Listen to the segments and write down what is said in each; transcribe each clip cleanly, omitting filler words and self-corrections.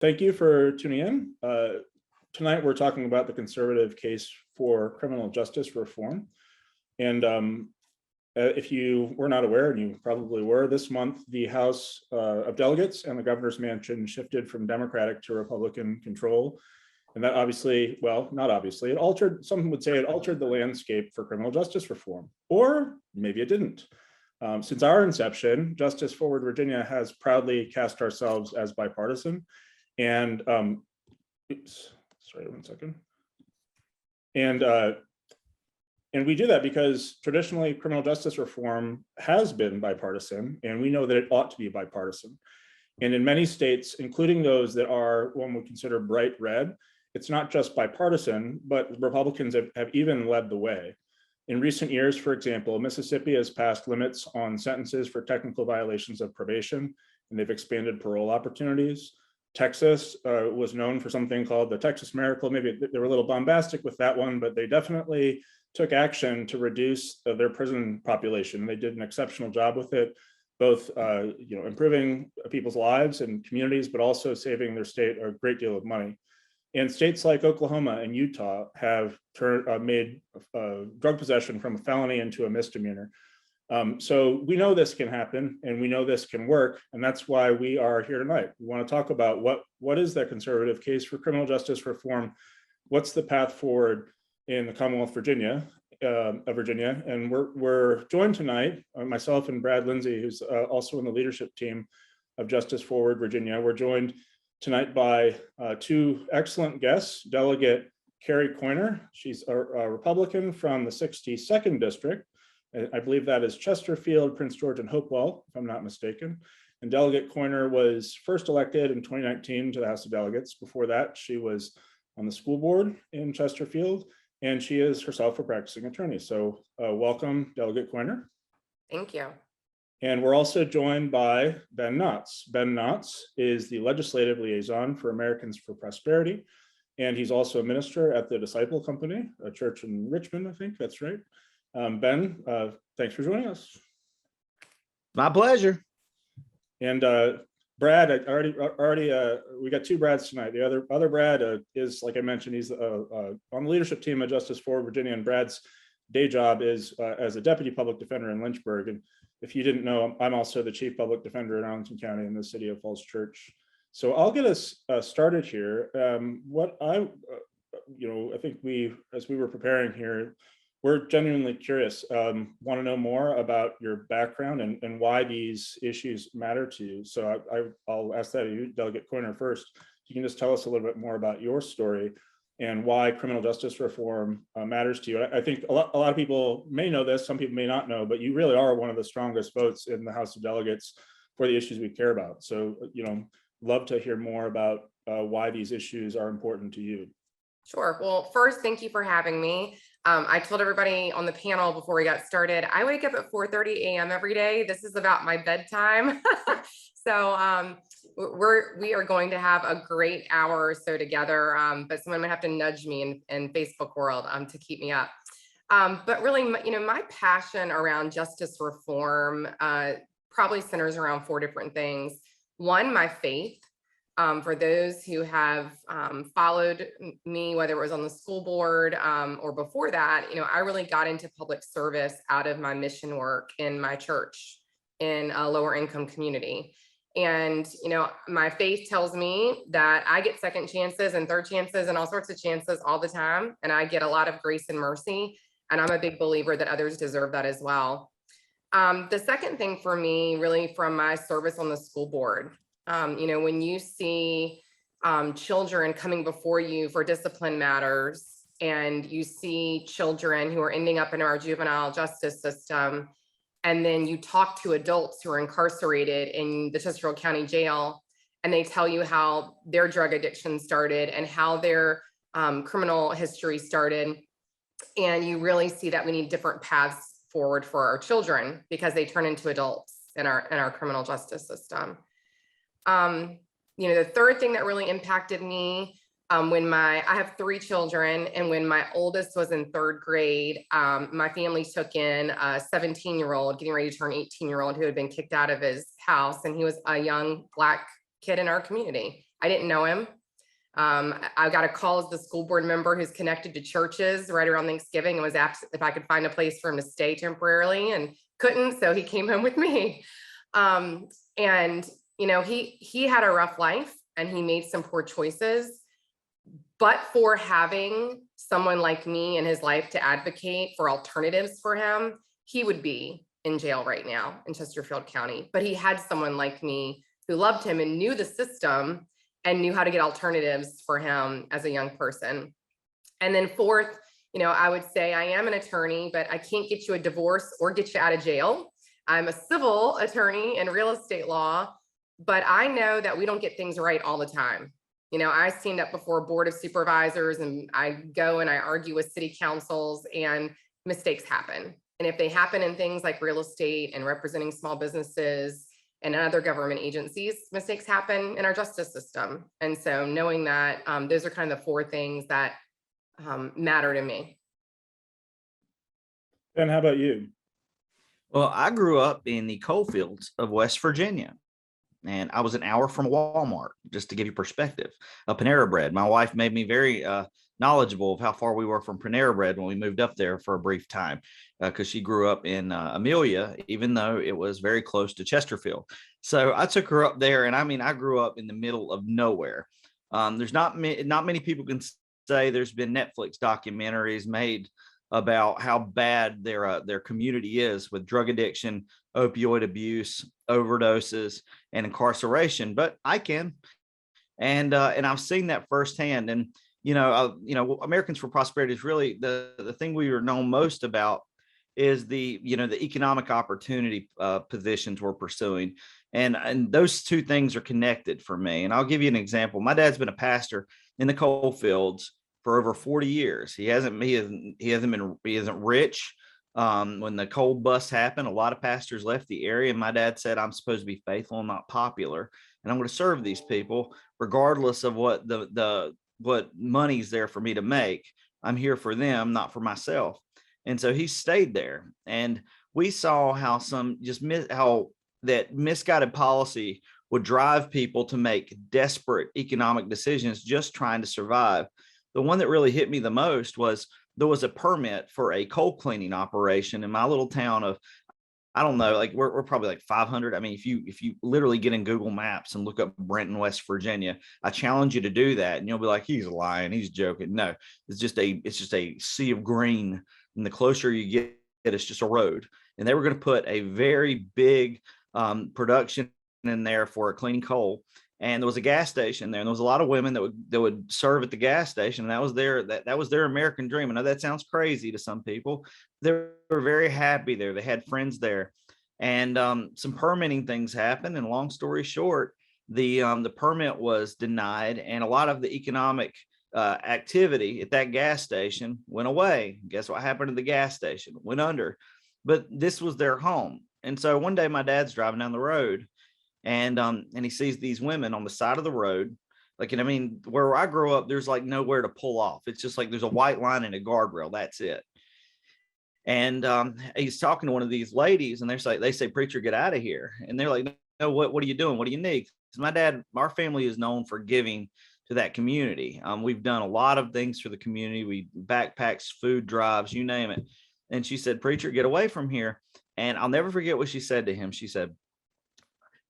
Thank you for tuning in. Tonight, we're talking about the conservative case for criminal justice reform. And if you were not aware, and you probably were, this month, the House of Delegates and the governor's mansion shifted from Democratic to Republican control. And that obviously, well, not obviously, it altered, some would say it altered the landscape for criminal justice reform, or maybe it didn't. Since our inception, Justice Forward Virginia has proudly cast ourselves as bipartisan. And oops, sorry, 1 second. And we do that because traditionally criminal justice reform has been bipartisan, and we know that it ought to be bipartisan. And in many states, including those that are one would consider bright red, it's not just bipartisan, but Republicans have even led the way. In recent years, for example, Mississippi has passed limits on sentences for technical violations of probation, and they've expanded parole opportunities. Texas was known for something called the Texas Miracle. Maybe they were a little bombastic with that one, but they definitely took action to reduce their prison population. They did an exceptional job with it, both improving people's lives and communities, but also saving their state a great deal of money. And states like Oklahoma and Utah have made drug possession from a felony into a misdemeanor. So we know this can happen, and we know this can work, and that's why we are here tonight. We want to talk about what is the conservative case for criminal justice reform? What's the path forward in the Commonwealth of Virginia? And we're joined tonight, myself and Brad Lindsay, who's also in the leadership team of Justice Forward Virginia. We're joined tonight by two excellent guests, Delegate Carrie Coiner. She's a Republican from the 62nd District. I believe that is Chesterfield, Prince George, and Hopewell, if I'm not mistaken. And Delegate Coiner was first elected in 2019 to the House of Delegates. Before that, she was on the school board in Chesterfield, and she is herself a practicing attorney. So welcome, Delegate Coiner. Thank you. And we're also joined by Ben Knotts. Ben Knotts is the legislative liaison for Americans for Prosperity, and he's also a minister at the Disciple Company, a church in Richmond, I think that's right. Ben, thanks for joining us. My pleasure. And Brad, we got two Brads tonight. The other Brad is, like I mentioned, he's on the leadership team at Justice Forward Virginia, and Brad's day job is as a deputy public defender in Lynchburg. And if you didn't know, I'm also the chief public defender in Arlington County in the city of Falls Church. So I'll get us started here. I think as we were preparing here, we're genuinely curious, want to know more about your background and why these issues matter to you. So I'll ask that of you, Delegate Coiner, first. You can just tell us a little bit more about your story and why criminal justice reform matters to you. I think a lot of people may know this, some people may not know, but you really are one of the strongest votes in the House of Delegates for the issues we care about. So, love to hear more about why these issues are important to you. Sure. Well, first, thank you for having me. I told everybody on the panel before we got started, I wake up at 4:30 a.m. every day. This is about my bedtime. So we are going to have a great hour or so together, but someone might have to nudge me in Facebook world to keep me up. But really, my passion around justice reform probably centers around four different things. One, my faith. For those who have followed me, whether it was on the school board or before that, I really got into public service out of my mission work in my church in a lower income community. And, my faith tells me that I get second chances and third chances and all sorts of chances all the time. And I get a lot of grace and mercy. And I'm a big believer that others deserve that as well. The second thing for me, really from my service on the school board, when you see children coming before you for discipline matters, and you see children who are ending up in our juvenile justice system, and then you talk to adults who are incarcerated in the Chesterfield County Jail, and they tell you how their drug addiction started and how their criminal history started, and you really see that we need different paths forward for our children because they turn into adults in our criminal justice system. The third thing that really impacted me I have three children, and when my oldest was in third grade, my family took in a 17-year-old getting ready to turn 18-year-old who had been kicked out of his house, and he was a young Black kid in our community. I didn't know him. I got a call as the school board member who's connected to churches right around Thanksgiving and was asked if I could find a place for him to stay temporarily and couldn't. So he came home with me. And he had a rough life and he made some poor choices, but for having someone like me in his life to advocate for alternatives for him, he would be in jail right now in Chesterfield County. But he had someone like me who loved him and knew the system and knew how to get alternatives for him as a young person. And then fourth, I would say I am an attorney, but I can't get you a divorce or get you out of jail. I'm a civil attorney in real estate law, but I know that we don't get things right all the time. I stand up before a board of supervisors and I go and I argue with city councils and mistakes happen. And if they happen in things like real estate and representing small businesses and other government agencies, mistakes happen in our justice system. And so knowing that, those are kind of the four things that matter to me. Ben, how about you? Well, I grew up in the coal fields of West Virginia, and I was an hour from Walmart, just to give you perspective. Panera Bread. My wife made me very knowledgeable of how far we were from Panera Bread when we moved up there for a brief time, because she grew up in Amelia, even though it was very close to Chesterfield. So I took her up there, and I grew up in the middle of nowhere. There's not many people can say there's been Netflix documentaries made about how bad their community is with drug addiction, opioid abuse, overdoses, and incarceration. But I can, and I've seen that firsthand. And Americans for Prosperity is really the thing we are known most about is the economic opportunity positions we're pursuing, and those two things are connected for me. And I'll give you an example. My dad's been a pastor in the coal fields for over 40 years. He isn't rich. When the coal bust happened, a lot of pastors left the area, and my dad said, I'm supposed to be faithful and not popular, and I'm going to serve these people regardless of what what money's there for me to make. I'm here for them, not for myself. And so he stayed there, and we saw how how that misguided policy would drive people to make desperate economic decisions just trying to survive. The one that really hit me the most was there was a permit for a coal cleaning operation in my little town of, I don't know, like we're probably like 500. I mean, if you literally get in Google Maps and look up Brenton, West Virginia, I challenge you to do that, and you'll be like, he's lying, he's joking. No, it's just a sea of green, and the closer you get, it's just a road. And they were going to put a very big production in there for cleaning coal. And there was a gas station there, and there was a lot of women that would serve at the gas station. And that was their American dream. I know that sounds crazy to some people. They were very happy there. They had friends there, and some permitting things happened. And long story short, the permit was denied, and a lot of the economic activity at that gas station went away. Guess what happened to the gas station? It went under. But this was their home. And so one day my dad's driving down the road, and he sees these women on the side of the road. Like, and I mean, where I grew up, there's like nowhere to pull off. It's just like there's a white line and a guardrail. That's it. And he's talking to one of these ladies, and they say, preacher, get out of here. And they're like, no, what are you doing? What do you need? Because our family is known for giving to that community. We've done a lot of things for the community. We backpacks, food drives, you name it. And she said, preacher, get away from here. And I'll never forget what she said to him. She said,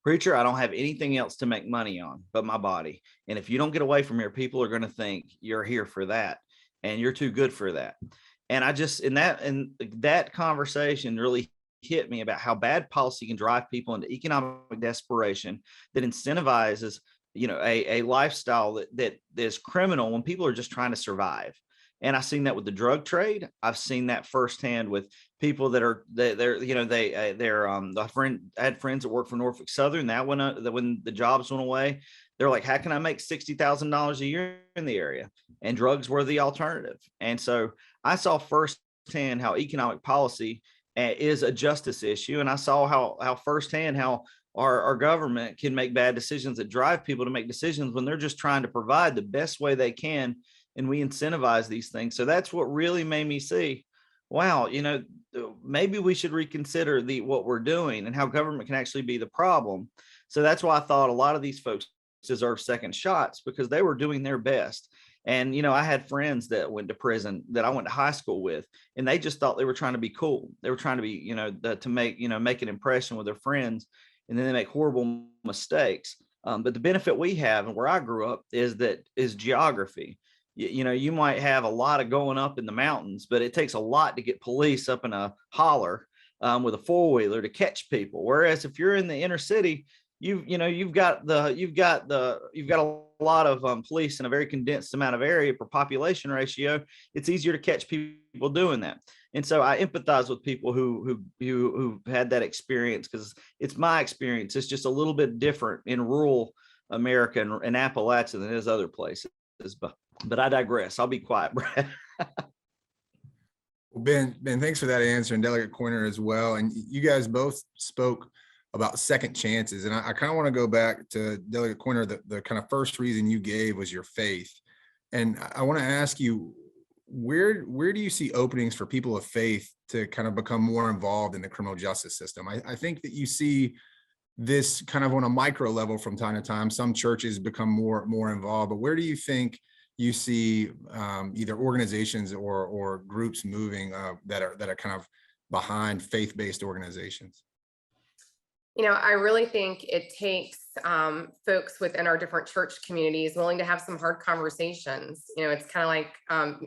preacher, I don't have anything else to make money on but my body. And if you don't get away from here, people are going to think you're here for that, and you're too good for that. And I just, in that conversation really hit me about how bad policy can drive people into economic desperation that incentivizes, a lifestyle that is criminal when people are just trying to survive. And I've seen that with the drug trade. I've seen that firsthand with people I had friends that worked for Norfolk Southern. That when the jobs went away, they're like, how can I make $60,000 a year in the area? And drugs were the alternative. And so I saw firsthand how economic policy is a justice issue. And I saw how firsthand how our government can make bad decisions that drive people to make decisions when they're just trying to provide the best way they can. And we incentivize these things. So that's what really made me see, wow, maybe we should reconsider what we're doing and how government can actually be the problem. So that's why I thought a lot of these folks deserve second shots because they were doing their best. And, I had friends that went to prison that I went to high school with, and they just thought they were trying to be cool. They were trying to be, to make an impression with their friends, and then they make horrible mistakes. But the benefit we have and where I grew up is geography. You might have a lot of going up in the mountains, but it takes a lot to get police up in a holler with a four-wheeler to catch people. Whereas if you're in the inner city, you've got a lot of police in a very condensed amount of area per population ratio. It's easier to catch people doing that. And so I empathize with people who had that experience, because it's my experience. It's just a little bit different in rural America and Appalachia than it is other places. But I digress. I'll be quiet, Brad. Well, Ben, thanks for that answer, and Delegate Coiner as well. And you guys both spoke about second chances. And I kind of want to go back to Delegate Coiner. The kind of first reason you gave was your faith. And I want to ask you, where do you see openings for people of faith to kind of become more involved in the criminal justice system? I think that you see this kind of on a micro level from time to time. Some churches become more involved, but where do you think you see either organizations or groups moving that are kind of behind faith-based organizations? I really think it takes folks within our different church communities willing to have some hard conversations. It's kind of like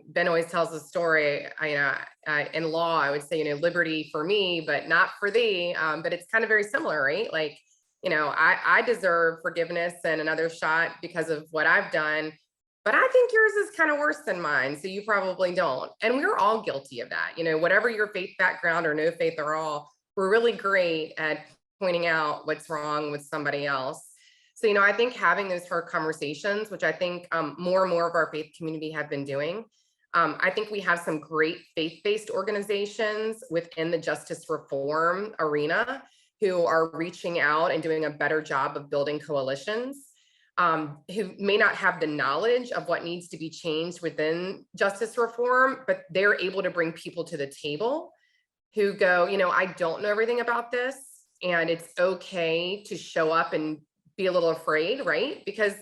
Ben always tells the story. In law, I would say, liberty for me, but not for thee. But it's kind of very similar, right? Like, I deserve forgiveness and another shot because of what I've done. But I think yours is kind of worse than mine, so you probably don't. And we're all guilty of that. Whatever your faith background or no faith at all, we're really great at pointing out what's wrong with somebody else. So, I think having those hard conversations, which I think more and more of our faith community have been doing. I think we have some great faith-based organizations within the justice reform arena who are reaching out and doing a better job of building coalitions. Who may not have the knowledge of what needs to be changed within justice reform, but they're able to bring people to the table who go, I don't know everything about this, and it's okay to show up and be a little afraid, right? Because,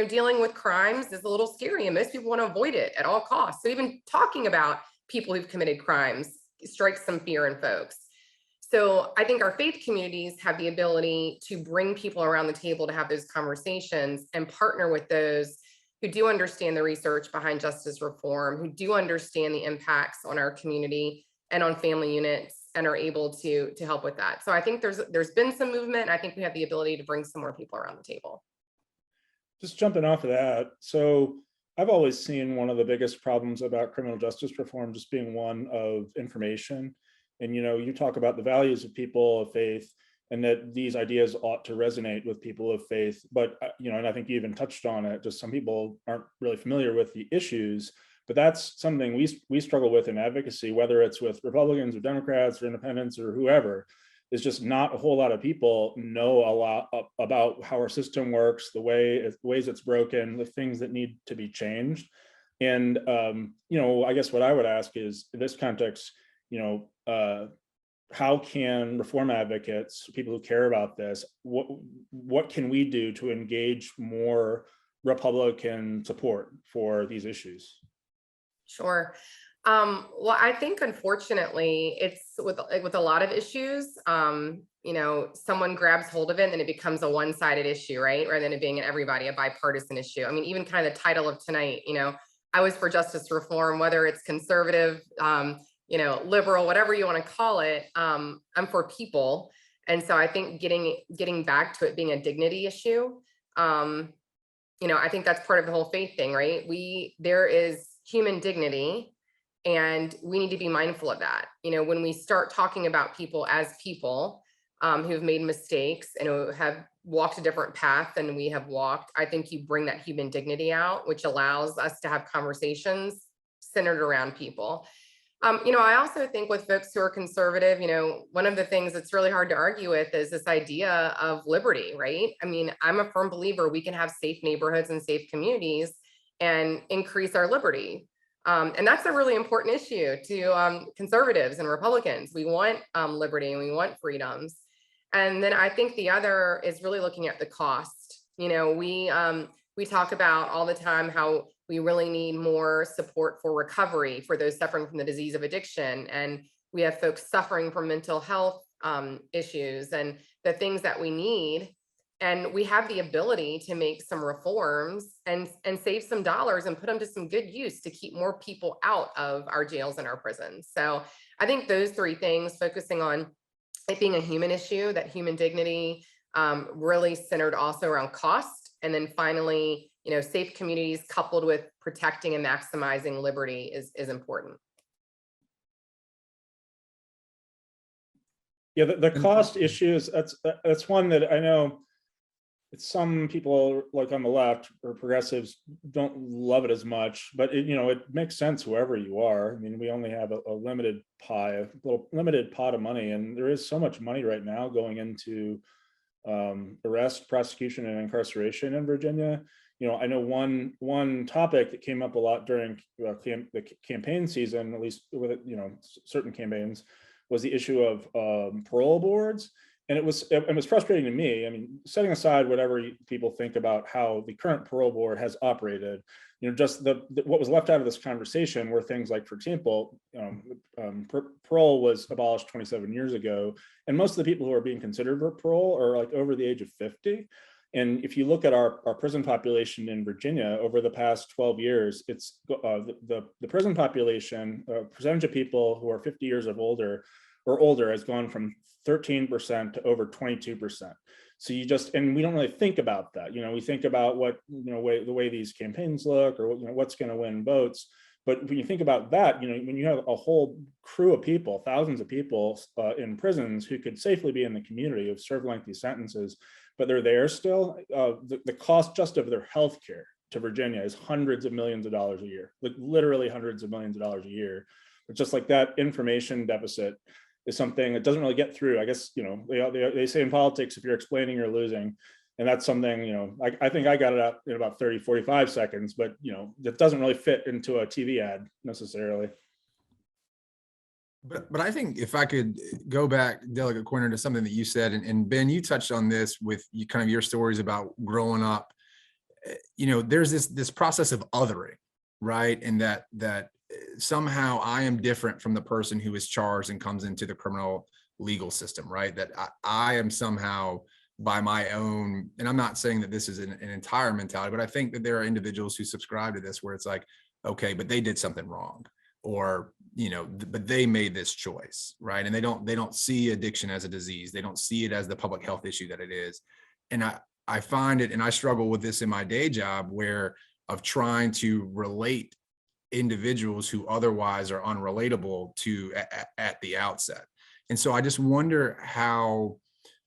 dealing with crimes is a little scary and most people want to avoid it at all costs. So even talking about people who've committed crimes strikes some fear in folks. So I think our faith communities have the ability to bring people around the table to have those conversations and partner with those who do understand the research behind justice reform, who do understand the impacts on our community and on family units, and are able to help with that. So I think there's been some movement. I think we have the ability to bring some more people around the table. Just jumping off of that. So I've always seen one of the biggest problems about criminal justice reform just being one of information. And, you talk about the values of people of faith and that these ideas ought to resonate with people of faith. But, and I think you even touched on it, just some people aren't really familiar with the issues, but that's something we struggle with in advocacy, whether it's with Republicans or Democrats or independents or whoever. Is just not a whole lot of people know a lot about how our system works, the ways it's broken, the things that need to be changed. And, I guess what I would ask is, in this context, how can reform advocates, people who care about this, what can we do to engage more Republican support for these issues? Sure. Well, I think unfortunately it's with a lot of issues, someone grabs hold of it and then it becomes a one-sided issue, right? Rather than it being a bipartisan issue. I mean, even kind of the title of tonight, I was for justice reform, whether it's conservative, liberal, whatever you want to call it. I'm for people. And so I think getting back to it being a dignity issue, I think that's part of the whole faith thing, right? There is human dignity, and we need to be mindful of that. When we start talking about people as people who've made mistakes and who have walked a different path than we have walked, I think you bring that human dignity out, which allows us to have conversations centered around people. I also think with folks who are conservative, one of the things that's really hard to argue with is this idea of liberty, right? I mean, I'm a firm believer we can have safe neighborhoods and safe communities and increase our liberty. And that's a really important issue to conservatives and Republicans. We want liberty and we want freedoms. And then I think the other is really looking at the cost You know, we talk about all the time how we really need more support for recovery for those suffering from the disease of addiction. And we have folks suffering from mental health issues and the things that we need. And we have the ability to make some reforms and save some dollars and put them to some good use to keep more people out of our jails and our prisons. So I think those three things, focusing on it being a human issue, that human dignity, really centered also around cost. And then finally, you know, safe communities coupled with protecting and maximizing liberty is important. Yeah, the cost issues, that's one that I know some people like on the left or progressives don't love it as much, but it, you know, it makes sense wherever you are. I mean, we only have a limited pie, a little limited pot of money, and there is so much money right now going into arrest, prosecution, and incarceration in Virginia. You know, I know one topic that came up a lot during the campaign season, at least with, you know, certain campaigns, was the issue of parole boards. And it was frustrating to me. I mean, setting aside whatever people think about how the current parole board has operated, you know, just what was left out of this conversation were things like, for example, parole was abolished 27 years ago, and most of the people who are being considered for parole are like over the age of 50. And if you look at our prison population in Virginia over the past 12 years, it's the prison population percentage of people who are 50 years of older has gone from 13% to over 22%. So you just, and we don't really think about that. You know, we think about what, you know, the way these campaigns look, or, you know, what's going to win votes. But when you think about that, you know, when you have a whole crew of people, thousands of people in prisons who could safely be in the community, who've served lengthy sentences, but they're there still, the cost just of their health care to Virginia is hundreds of millions of dollars a year, like literally hundreds of millions of dollars a year. But just like that information deficit is something that doesn't really get through. I guess, you know, they say in politics, if you're explaining, you're losing. And that's something, you know, I think I got it out in about 30, 45 seconds, but, you know, that doesn't really fit into a TV ad necessarily. But I think if I could go back, Delegate Coiner, to something that you said, and Ben, you touched on this with you, kind of your stories about growing up. You know, there's this process of othering, right? And that somehow I am different from the person who is charged and comes into the criminal legal system, right? That I am somehow by my own, and I'm not saying that this is an entire mentality, but I think that there are individuals who subscribe to this where it's like, okay, but they did something wrong, or, you know, but they made this choice, right? And they don't see addiction as a disease. They don't see it as the public health issue that it is. And I find it, and I struggle with this in my day job, where of trying to relate individuals who otherwise are unrelatable to at the outset. And so I just wonder how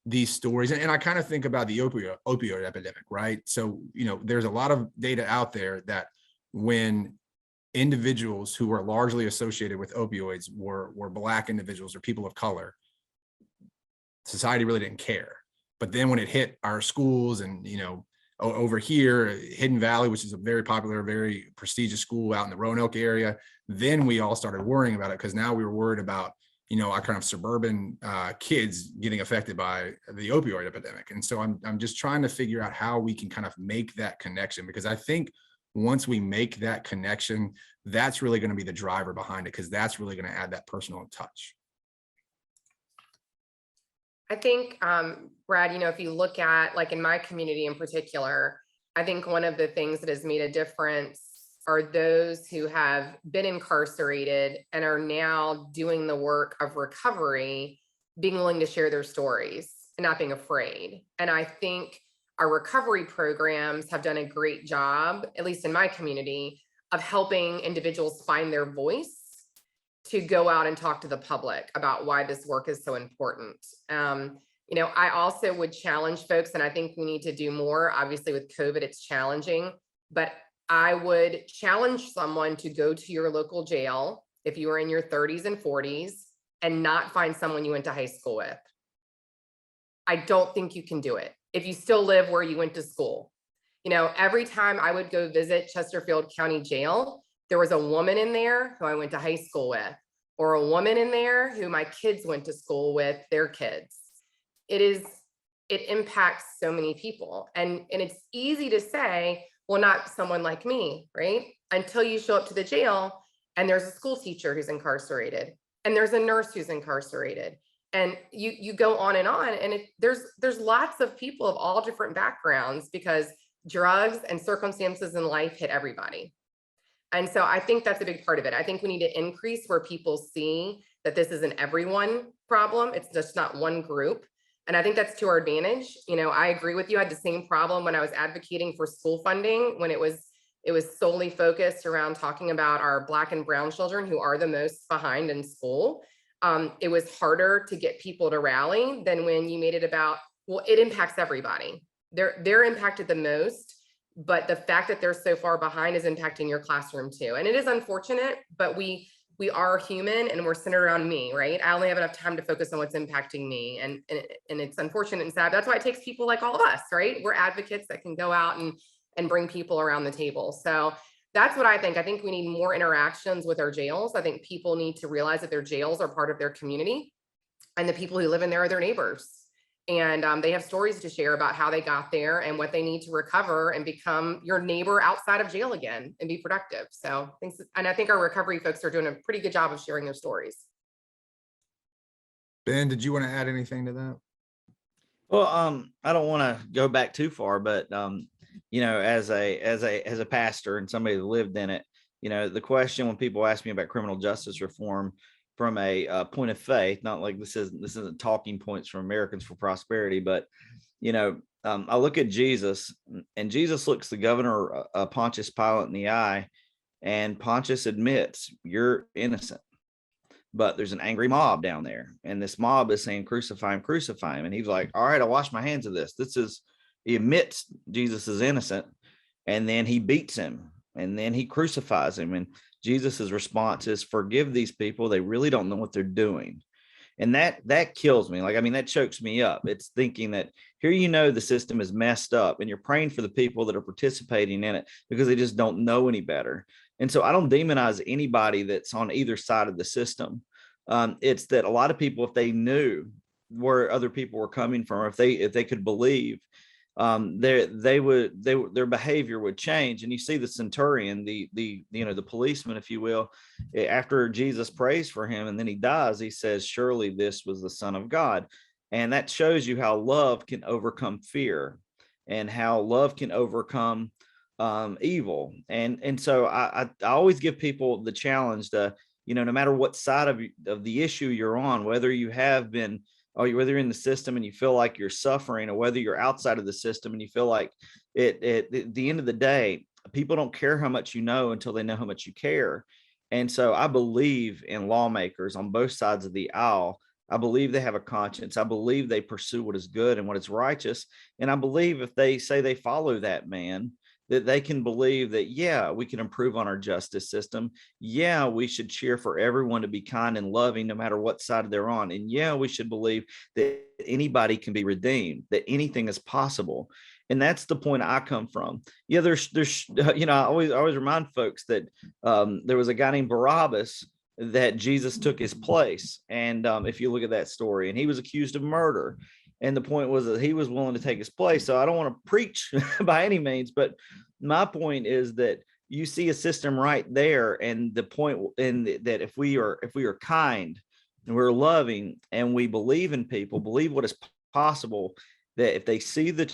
these stories, and I kind of think about the opioid epidemic, right? So, you know, there's a lot of data out there that when individuals who were largely associated with opioids were Black individuals or people of color, society really didn't care. But then when it hit our schools, and, you know, over here, Hidden Valley, which is a very popular, very prestigious school out in the Roanoke area, then we all started worrying about it, because now we were worried about, you know, our kind of suburban kids getting affected by the opioid epidemic. And so I'm just trying to figure out how we can kind of make that connection, because I think once we make that connection, that's really going to be the driver behind it, because that's really going to add that personal touch. I think, Brad, you know, if you look at, like, in my community in particular, I think one of the things that has made a difference are those who have been incarcerated and are now doing the work of recovery, being willing to share their stories and not being afraid. And I think our recovery programs have done a great job, at least in my community, of helping individuals find their voice to go out and talk to the public about why this work is so important. You know, I also would challenge folks, and I think we need to do more. Obviously, with COVID, it's challenging, but I would challenge someone to go to your local jail if you are in your 30s and 40s and not find someone you went to high school with. I don't think you can do it if you still live where you went to school. You know, every time I would go visit Chesterfield County Jail, there was a woman in there who I went to high school with, or a woman in there who my kids went to school with, their kids. It is it impacts so many people. And it's easy to say, well, not someone like me, right? Until you show up to the jail and there's a school teacher who's incarcerated and there's a nurse who's incarcerated. And you go on, and there's lots of people of all different backgrounds, because drugs and circumstances in life hit everybody. And so I think that's a big part of it. I think we need to increase where people see that this is an everyone problem. It's just not one group. And I think that's to our advantage. You know, I agree with you. I had the same problem when I was advocating for school funding, when it was solely focused around talking about our Black and brown children who are the most behind in school. It was harder to get people to rally than when you made it about, well, it impacts everybody. They're impacted the most, but the fact that they're so far behind is impacting your classroom too. And it is unfortunate, but we are human and we're centered around me, right? I only have enough time to focus on what's impacting me. And it's unfortunate and sad. That's why it takes people like all of us, right? We're advocates that can go out and bring people around the table. So that's what I think. I think we need more interactions with our jails. I think people need to realize that their jails are part of their community, and the people who live in there are their neighbors. And they have stories to share about how they got there and what they need to recover and become your neighbor outside of jail again and be productive. So thanks. And I think our recovery folks are doing a pretty good job of sharing their stories. Ben, did you want to add anything to that? Well, I don't want to go back too far, but you know, as a pastor and somebody that lived in it, you know, the question when people ask me about criminal justice reform from a point of faith, not like this isn't talking points from Americans for Prosperity, but you know, I look at Jesus, and Jesus looks the governor Pontius Pilate in the eye, and Pontius admits, you're innocent. But there's an angry mob down there, and this mob is saying, crucify him, crucify him. And he's like, all right, I'll wash my hands of this. He admits Jesus is innocent, and then he beats him, and then he crucifies him. And Jesus's response is, forgive these people. They really don't know what they're doing. And that kills me. Like, I mean, that chokes me up. It's thinking that here, you know, the system is messed up, and you're praying for the people that are participating in it because they just don't know any better. And so I don't demonize anybody that's on either side of the system. It's that a lot of people, if they knew where other people were coming from, or if they could believe, their behavior would change. And you see the centurion, the policeman, if you will, after Jesus prays for him and then he dies, he says, surely this was the Son of God. And that shows you how love can overcome fear and how love can overcome evil. And so I always give people the challenge to, you know, no matter what side of the issue you're on, whether you have been, or whether you're in the system and you feel like you're suffering, or whether you're outside of the system and you feel like at the end of the day, people don't care how much you know until they know how much you care. And so I believe in lawmakers on both sides of the aisle. I believe they have a conscience. I believe they pursue what is good and what is righteous. And I believe if they say they follow that man, that they can believe that, yeah, we can improve on our justice system. Yeah, we should cheer for everyone to be kind and loving no matter what side they're on. And yeah, we should believe that anybody can be redeemed, that anything is possible. And that's the point I come from. Yeah, there's you know, I always remind folks that there was a guy named Barabbas that Jesus took his place. And if you look at that story, and he was accused of murder. And the point was that he was willing to take his place. So I don't want to preach by any means, but my point is that you see a system right there. And the point in that if we are kind and we're loving and we believe in people, believe what is possible, that if they see the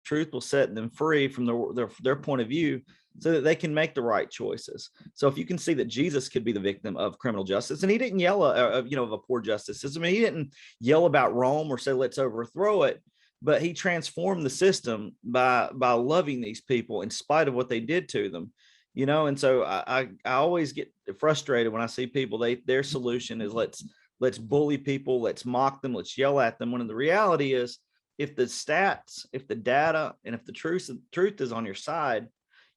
truth will set them free from their point of view, so that they can make the right choices. So if you can see that Jesus could be the victim of criminal justice, and he didn't yell of a poor justice system. I mean, he didn't yell about Rome or say, let's overthrow it, but he transformed the system by loving these people in spite of what they did to them, you know? And so I always get frustrated when I see people, their solution is let's bully people, let's mock them, let's yell at them. When the reality is, if the stats, if the data, and if the truth is on your side,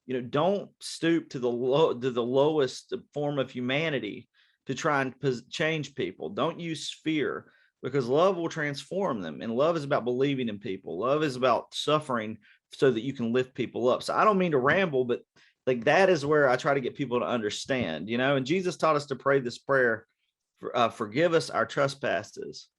you know, don't stoop to the lowest form of humanity to try and change people. Don't use fear, because love will transform them. And love is about believing in people. Love is about suffering so that you can lift people up. So I don't mean to ramble, but like that is where I try to get people to understand, you know. And Jesus taught us to pray this prayer, forgive us our trespasses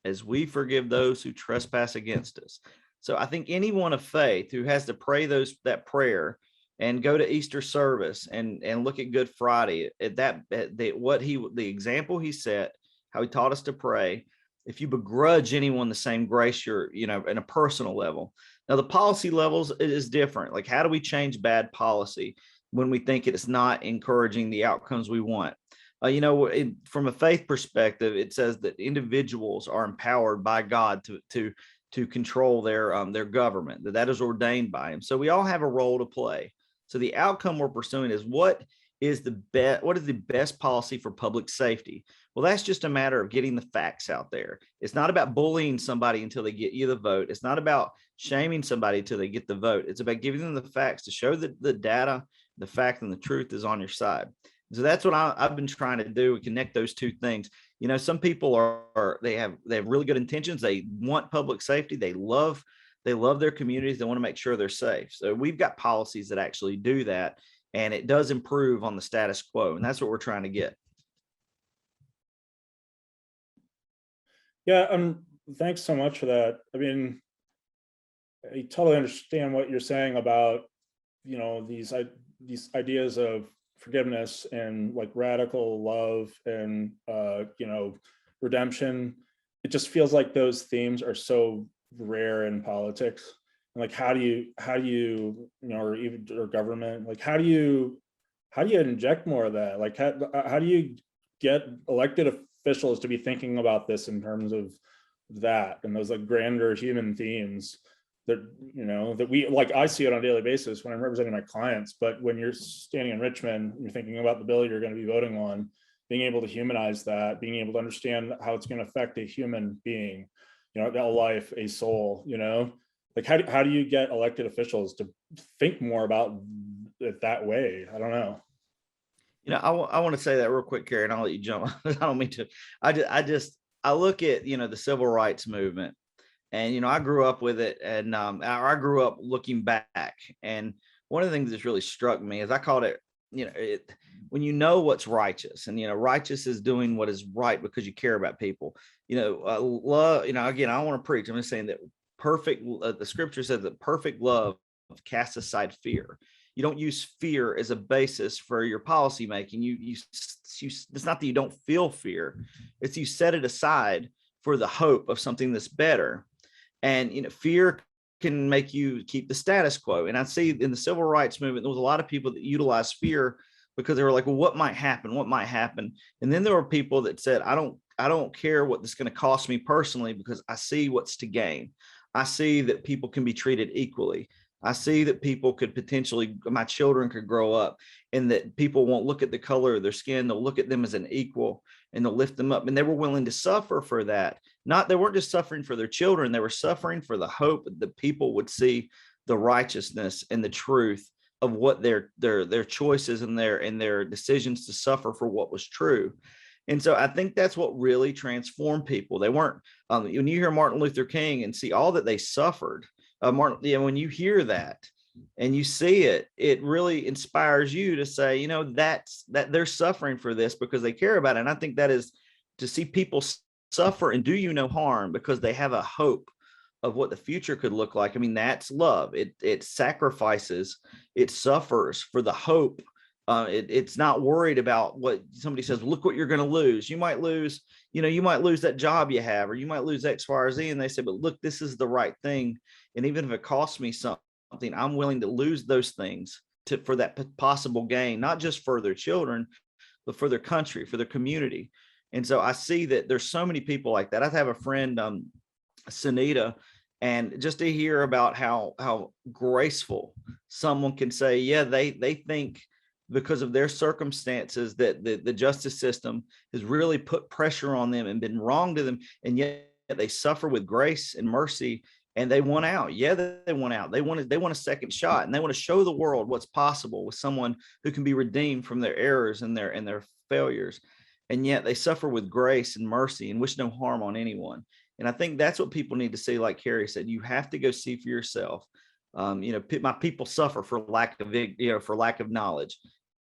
as we forgive those who trespass against us. So I think anyone of faith who has to pray that prayer and go to Easter service and look at Good Friday, the example he set, how he taught us to pray. If you begrudge anyone the same grace, you're, in a personal level. Now the policy levels is different. Like, how do we change bad policy when we think it's not encouraging the outcomes we want? From a faith perspective, it says that individuals are empowered by God to control their government, that is ordained by him. So we all have a role to play. So the outcome we're pursuing is what is the best policy for public safety? Well, that's just a matter of getting the facts out there. It's not about bullying somebody until they get you the vote. It's not about shaming somebody until they get the vote. It's about giving them the facts to show that the data, the fact, and the truth is on your side. So that's what I've been trying to do, connect those two things. Some people they have really good intentions. They want public safety. They love their communities. They want to make sure they're safe. So we've got policies that actually do that, and it does improve on the status quo. And that's what we're trying to get. Yeah, thanks so much for that. I mean, I totally understand what you're saying about, these ideas of forgiveness and like radical love and, redemption. It just feels like those themes are so rare in politics. And like, how do you, or government, like, how do you inject more of that? Like, how do you get elected officials to be thinking about this in terms of that and those like grander human themes that that we, like, I see it on a daily basis when I'm representing my clients. But when you're standing in Richmond, you're thinking about the bill you're going to be voting on, being able to humanize that, being able to understand how it's going to affect a human being, a life, a soul, like how do you get elected officials to think more about it that way? I don't know. I want to say that real quick, Carrie, and I'll let you jump. I don't mean to. I look at, the civil rights movement, and, I grew up with it, and I grew up looking back. And one of the things that's really struck me is I called it, when you know what's righteous, and, righteous is doing what is right because you care about people, love, again, I don't want to preach. I'm just saying that the scripture says that perfect love casts aside fear. You don't use fear as a basis for your policy making. It's not that you don't feel fear. It's you set it aside for the hope of something that's better. And, fear can make you keep the status quo. And I see in the civil rights movement, there was a lot of people that utilized fear because they were like, well, what might happen? What might happen? And then there were people that said, I don't care what this is going to cost me personally, because I see what's to gain. I see that people can be treated equally. I see that people could potentially, my children could grow up, and that people won't look at the color of their skin. They'll look at them as an equal, and they'll lift them up. And they were willing to suffer for that. They weren't just suffering for their children. They were suffering for the hope that people would see the righteousness and the truth of what their choices and their decisions to suffer for what was true. And so I think that's what really transformed people. They weren't, when you hear Martin Luther King and see all that they suffered, when you hear that and you see it, it really inspires you to say, that they're suffering for this because they care about it. And I think that is to see people suffer and do you no harm because they have a hope of what the future could look like. I mean, that's love. It sacrifices, it suffers for the hope. It's not worried about what somebody says, look what you're going to lose. You might lose that job you have, or you might lose X, Y, or Z. And they say, but look, this is the right thing. And even if it costs me something, I'm willing to lose those things for that possible gain, not just for their children, but for their country, for their community. And so I see that there's so many people like that. I have a friend, Sunita, and just to hear about how graceful someone can say, yeah, they think because of their circumstances that the justice system has really put pressure on them and been wrong to them, and yet they suffer with grace and mercy, and they want out. Yeah, they want out. They want a second shot, and they want to show the world what's possible with someone who can be redeemed from their errors and their failures, and yet they suffer with grace and mercy and wish no harm on anyone. And I think that's what people need to see. Like Carrie said, you have to go see for yourself. My people suffer for lack of knowledge.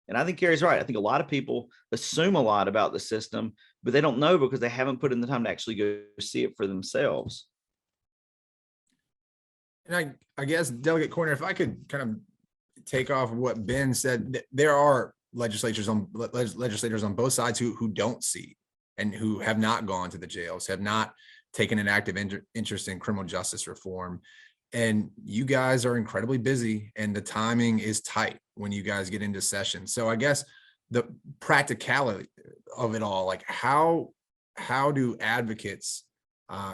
And I think Carrie's right. I think a lot of people assume a lot about the system, but they don't know because they haven't put in the time to actually go see it for themselves. And I guess Delegate Corner, if I could kind of take off what Ben said, there are legislators on both sides who don't see and who have not gone to the jails, have not taken an active interest in criminal justice reform. And you guys are incredibly busy and the timing is tight when you guys get into session. So I guess the practicality of it all, like how do advocates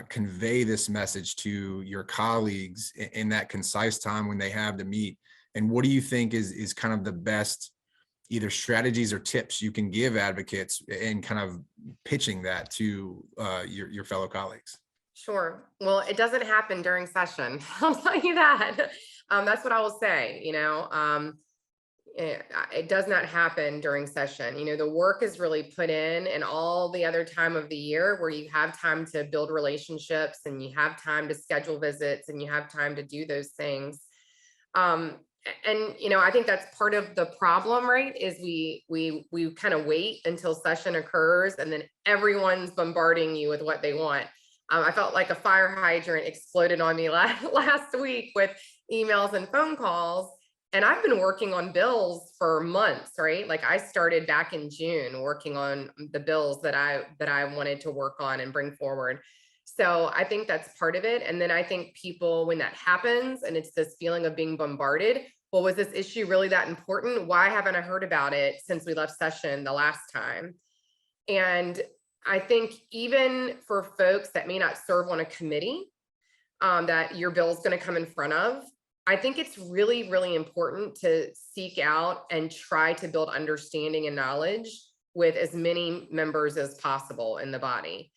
convey this message to your colleagues in that concise time when they have to meet? And what do you think is kind of the best either strategies or tips you can give advocates in kind of pitching that to your fellow colleagues? Sure. Well, it doesn't happen during session. I'll tell you that. That's what I will say. It does not happen during session. The work is really put in and all the other time of the year where you have time to build relationships and you have time to schedule visits and you have time to do those things. I think that's part of the problem, right? Is we kind of wait until session occurs and then everyone's bombarding you with what they want. I felt like a fire hydrant exploded on me last week with emails and phone calls. And I've been working on bills for months, right? Like I started back in June working on the bills that I wanted to work on and bring forward. So I think that's part of it. And then I think people, when that happens and it's this feeling of being bombarded, well, was this issue really that important? Why haven't I heard about it since we left session the last time? And I think even for folks that may not serve on a committee that your bill is going to come in front of, I think it's really, really important to seek out and try to build understanding and knowledge with as many members as possible in the body.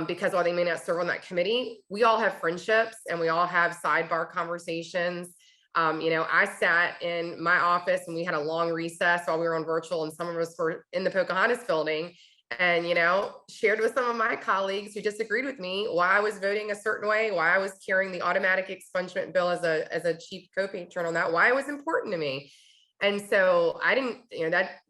Because while they may not serve on that committee, we all have friendships and we all have sidebar conversations. I sat in my office and we had a long recess while we were on virtual and some of us were in the Pocahontas building and, shared with some of my colleagues who disagreed with me why I was voting a certain way, why I was carrying the automatic expungement bill as a chief co-patron on that, why it was important to me. And so I didn't,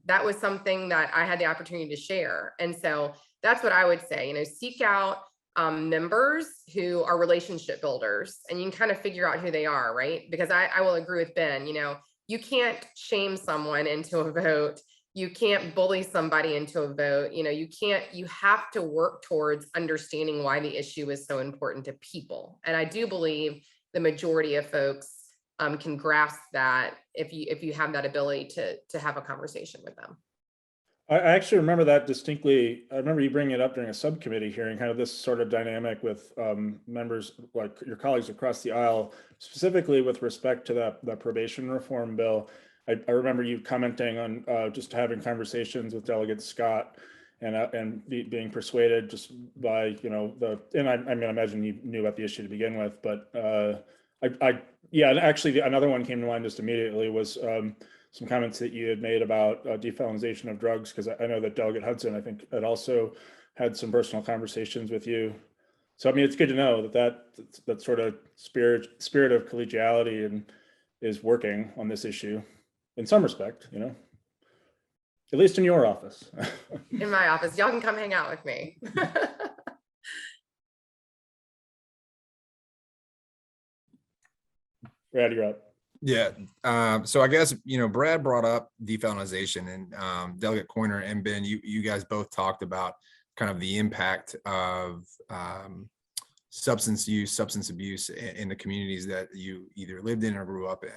that was something that I had the opportunity to share. And so that's what I would say, seek out members who are relationship builders and you can kind of figure out who they are, right? Because I will agree with Ben, you can't shame someone into a vote. You can't bully somebody into a vote. You have to work towards understanding why the issue is so important to people. And I do believe the majority of folks can grasp that if you have that ability to have a conversation with them. I actually remember that distinctly. I remember you bringing it up during a subcommittee hearing, kind of this sort of dynamic with members like your colleagues across the aisle, specifically with respect to the probation reform bill. I remember you commenting on just having conversations with Delegate Scott and being persuaded just by, and I mean, I imagine you knew about the issue to begin with, but yeah, and actually another one came to mind just immediately was some comments that you had made about defelonization of drugs, because I know that Delegate Hudson, I think, had also had some personal conversations with you. So, I mean, it's good to know that sort of spirit of collegiality and is working on this issue in some respect, at least in your office. In my office, y'all can come hang out with me. Brad, you're up. Yeah. So I guess, Brad brought up defelonization and Delegate Coiner and Ben, you guys both talked about kind of the impact of substance abuse in the communities that you either lived in or grew up in.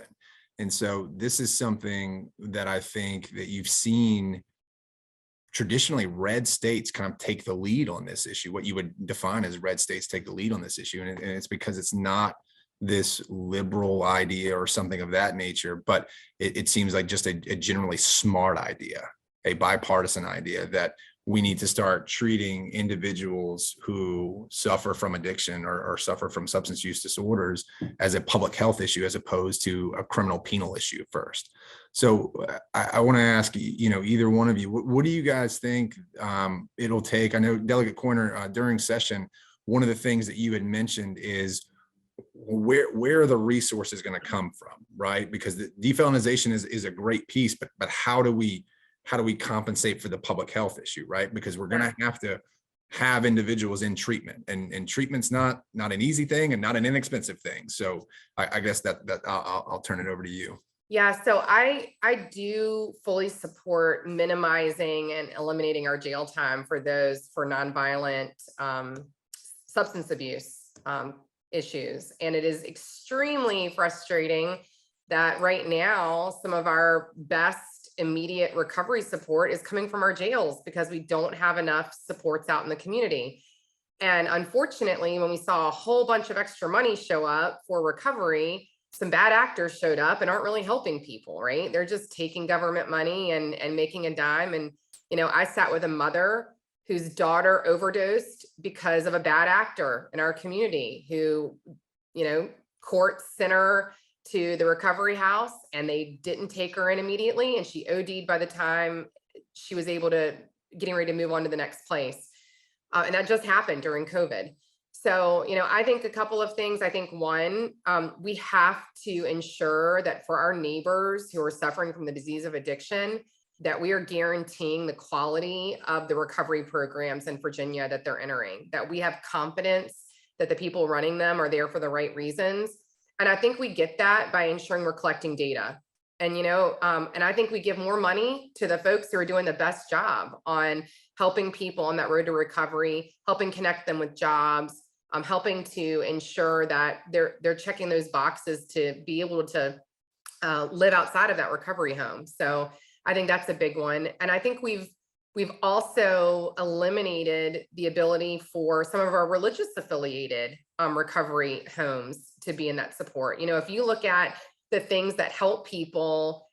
And so this is something that I think that you've seen traditionally red states kind of take the lead on this issue, what you would define as red states take the lead on this issue. And it's because it's not this liberal idea or something of that nature, but it seems like just a generally smart idea, a bipartisan idea that we need to start treating individuals who suffer from addiction or suffer from substance use disorders as a public health issue as opposed to a criminal penal issue first. So I want to ask, either one of you, what do you guys think it'll take? I know Delegate Coiner during session, one of the things that you had mentioned is where are the resources going to come from, right? Because the defelonization is a great piece, but how do we how do we compensate for the public health issue, right? Because we're going to have individuals in treatment, and treatment's not an easy thing and not an inexpensive thing. So I guess that I'll turn it over to you. Yeah, so I do fully support minimizing and eliminating our jail time for those for nonviolent substance abuse issues. And it is extremely frustrating that right now some of our best immediate recovery support is coming from our jails because we don't have enough supports out in the community. And unfortunately, when we saw a whole bunch of extra money show up for recovery, some bad actors showed up and aren't really helping people, right? They're just taking government money and making a dime. And, I sat with a mother whose daughter overdosed because of a bad actor in our community who, court sent her to the recovery house and they didn't take her in immediately. And she OD'd by the time she was getting ready to move on to the next place. And that just happened during COVID. So, I think a couple of things. I think one, we have to ensure that for our neighbors who are suffering from the disease of addiction, that we are guaranteeing the quality of the recovery programs in Virginia that they're entering, that we have confidence that the people running them are there for the right reasons. And I think we get that by ensuring we're collecting data. And, and I think we give more money to the folks who are doing the best job on helping people on that road to recovery, helping connect them with jobs, helping to ensure that they're checking those boxes to be able to live outside of that recovery home. So I think that's a big one. And I think we've also eliminated the ability for some of our religious affiliated recovery homes to be in that support. If you look at the things that help people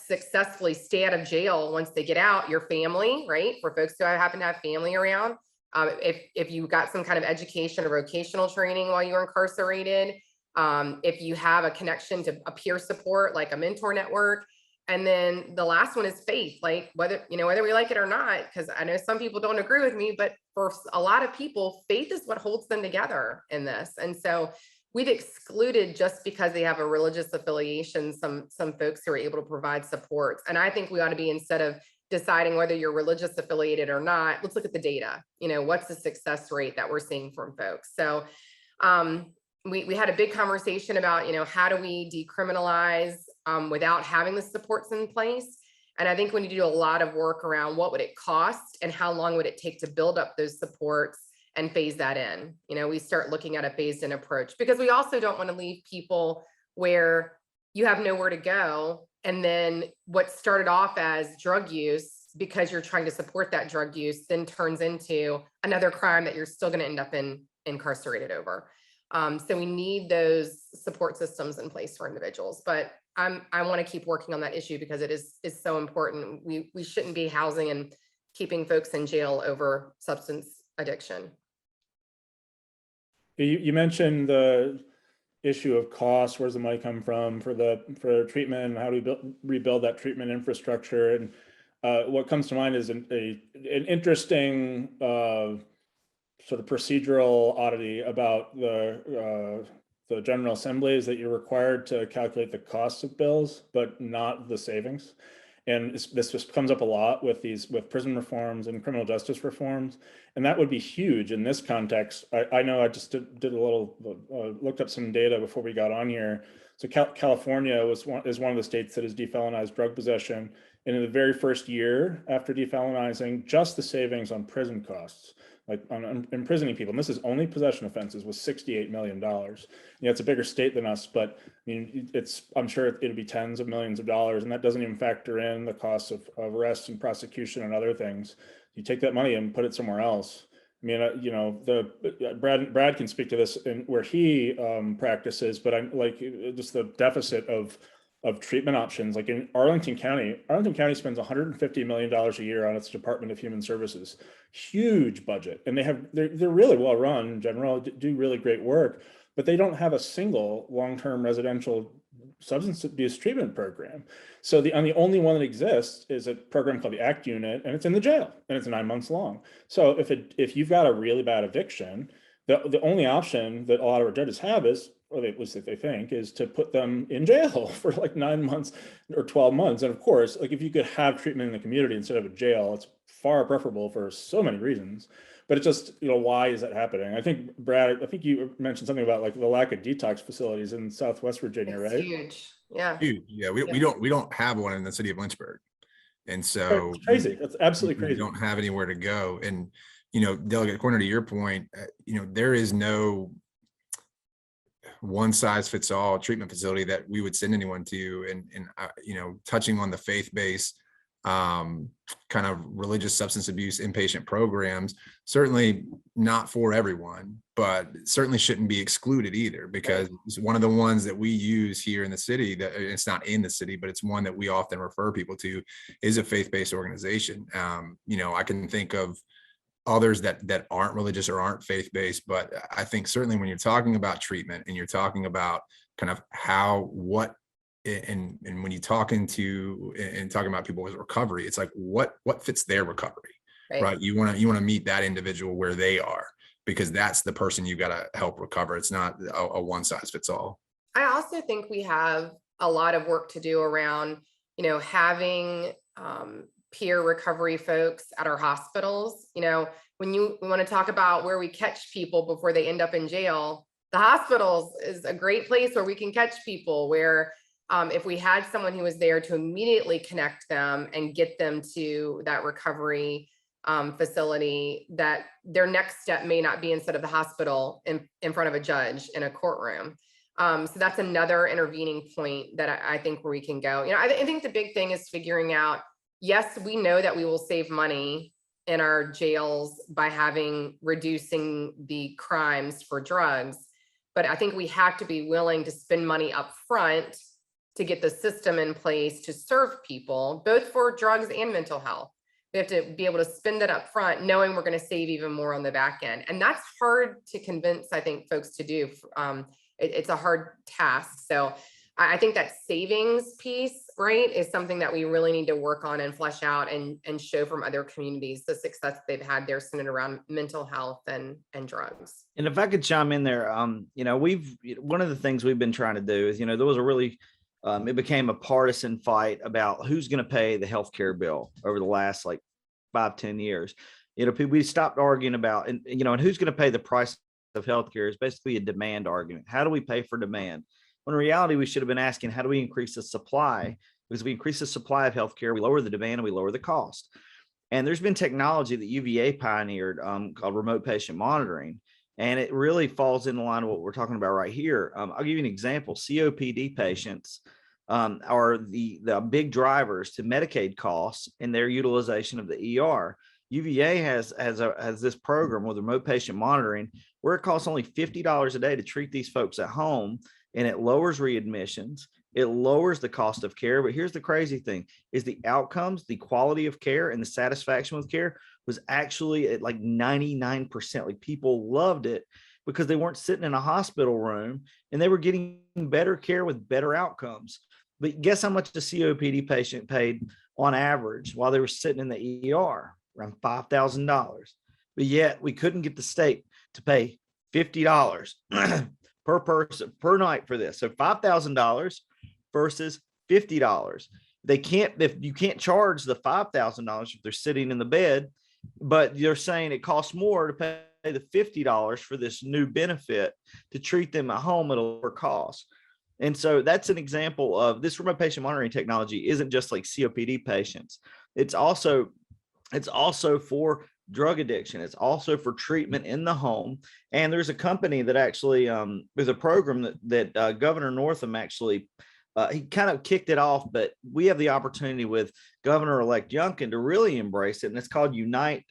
successfully stay out of jail once they get out, your family, right? For folks who happen to have family around, if you got some kind of education or vocational training while you were incarcerated, if you have a connection to a peer support, like a mentor network. And then the last one is faith, like whether we like it or not, because I know some people don't agree with me, but for a lot of people, faith is what holds them together in this. And so we've excluded, just because they have a religious affiliation, some folks who are able to provide supports. And I think we ought to be, instead of deciding whether you're religious affiliated or not, let's look at the data. What's the success rate that we're seeing from folks? So we had a big conversation about, how do we decriminalize without having the supports in place? And I think we need to do a lot of work around what would it cost and how long would it take to build up those supports and phase that in. We start looking at a phased in approach, because we also don't want to leave people where you have nowhere to go. And then what started off as drug use, because you're trying to support that drug use, then turns into another crime that you're still going to end up incarcerated over. So we need those support systems in place for individuals. But I want to keep working on that issue because it is so important. We shouldn't be housing and keeping folks in jail over substance addiction. You mentioned the issue of cost. Where's the money come from for treatment, and how do we rebuild that treatment infrastructure? And what comes to mind is an interesting sort of procedural oddity about the General Assembly is that you're required to calculate the costs of bills, but not the savings. And this just comes up a lot with prison reforms and criminal justice reforms. And that would be huge in this context. I know I just did a little, looked up some data before we got on here. So California is one of the states that has defelonized drug possession. And in the very first year after defelonizing, just the savings on prison costs, like on imprisoning people, and this is only possession offenses, was $68 million. It's a bigger state than us, but I mean, I'm sure it'll be tens of millions of dollars, and that doesn't even factor in the costs of arrest and prosecution and other things. You take that money and put it somewhere else. I mean, Brad can speak to this in where he practices, but I'm like, just the deficit of treatment options. Like in Arlington County spends $150 million a year on its Department of Human Services, huge budget. And they're really well run in general, do really great work, but they don't have a single long-term residential substance abuse treatment program. So the only one that exists is a program called the ACT Unit, and it's in the jail, and it's 9 months long. So if you've got a really bad addiction, the only option that a lot of our judges have is, or they, at least if they think, is to put them in jail for like 9 months or 12 months. And of course, like if you could have treatment in the community instead of a jail, it's far preferable for so many reasons. But it's just, why is that happening? I think, Brad, I think you mentioned something about like the lack of detox facilities in Southwest Virginia, It's right? huge. Yeah. Huge. Yeah, we don't have one in the city of Lynchburg. And so It's crazy. That's absolutely we crazy. don't have anywhere to go. And, Delegate Corner, to your point, there is no one size fits all treatment facility that we would send anyone to. And touching on the faith-based kind of religious substance abuse inpatient programs, certainly not for everyone, but certainly shouldn't be excluded either, because it's one of the ones that we use here in the city, that it's not in the city, but it's one that we often refer people to, is a faith-based organization. I can think of others that aren't religious or aren't faith-based, but I think certainly when you're talking about treatment and you're talking about kind of and when you talking about people with recovery, it's like what fits their recovery, right? You want to meet that individual where they are, because that's the person you got to help recover. It's not a one size fits all. I also think we have a lot of work to do around, having peer recovery folks at our hospitals. When we want to talk about where we catch people before they end up in jail, the hospitals is a great place where we can catch people, where if we had someone who was there to immediately connect them and get them to that recovery facility, that their next step may not be instead of the hospital in front of a judge in a courtroom. So that's another intervening point that I think where we can go. I think the big thing is figuring out, yes, we know that we will save money in our jails by reducing the crimes for drugs, but I think we have to be willing to spend money up front to get the system in place to serve people, both for drugs and mental health. We have to be able to spend it up front, knowing we're going to save even more on the back end. And that's hard to convince, I think, folks to do. It's a hard task. So I think that savings piece, right, is something that we really need to work on and flesh out and show from other communities the success they've had there centered around mental health and drugs. And if I could chime in there, one of the things we've been trying to do is, there was a really it became a partisan fight about who's going to pay the healthcare bill over the last 5-10 years. We stopped arguing about, and who's going to pay the price of healthcare is basically a demand argument. How do we pay for demand? When in reality, we should have been asking, how do we increase the supply? Because if we increase the supply of healthcare, we lower the demand and we lower the cost. And there's been technology that UVA pioneered called remote patient monitoring. And it really falls in line with what we're talking about right here. I'll give you an example. COPD patients are the big drivers to Medicaid costs in their utilization of the ER. UVA has this program with remote patient monitoring where it costs only $50 a day to treat these folks at home, and it lowers readmissions. It lowers the cost of care. But here's the crazy thing is the outcomes, the quality of care and the satisfaction with care was actually at 99%. People loved it because they weren't sitting in a hospital room and they were getting better care with better outcomes. But guess how much the COPD patient paid on average while they were sitting in the ER? Around $5,000. But yet we couldn't get the state to pay $50 per person per night for this. So $5,000 versus $50. If you can't charge the $5,000 if they're sitting in the bed, but you're saying it costs more to pay the $50 for this new benefit to treat them at home at a lower cost. And so that's an example of this remote patient monitoring technology isn't just COPD patients. It's also for drug addiction. It's also for treatment in the home. And there's a company that actually, there's a program that Governor Northam actually, he kind of kicked it off, but we have the opportunity with Governor-elect Youngkin to really embrace it. And it's called Unite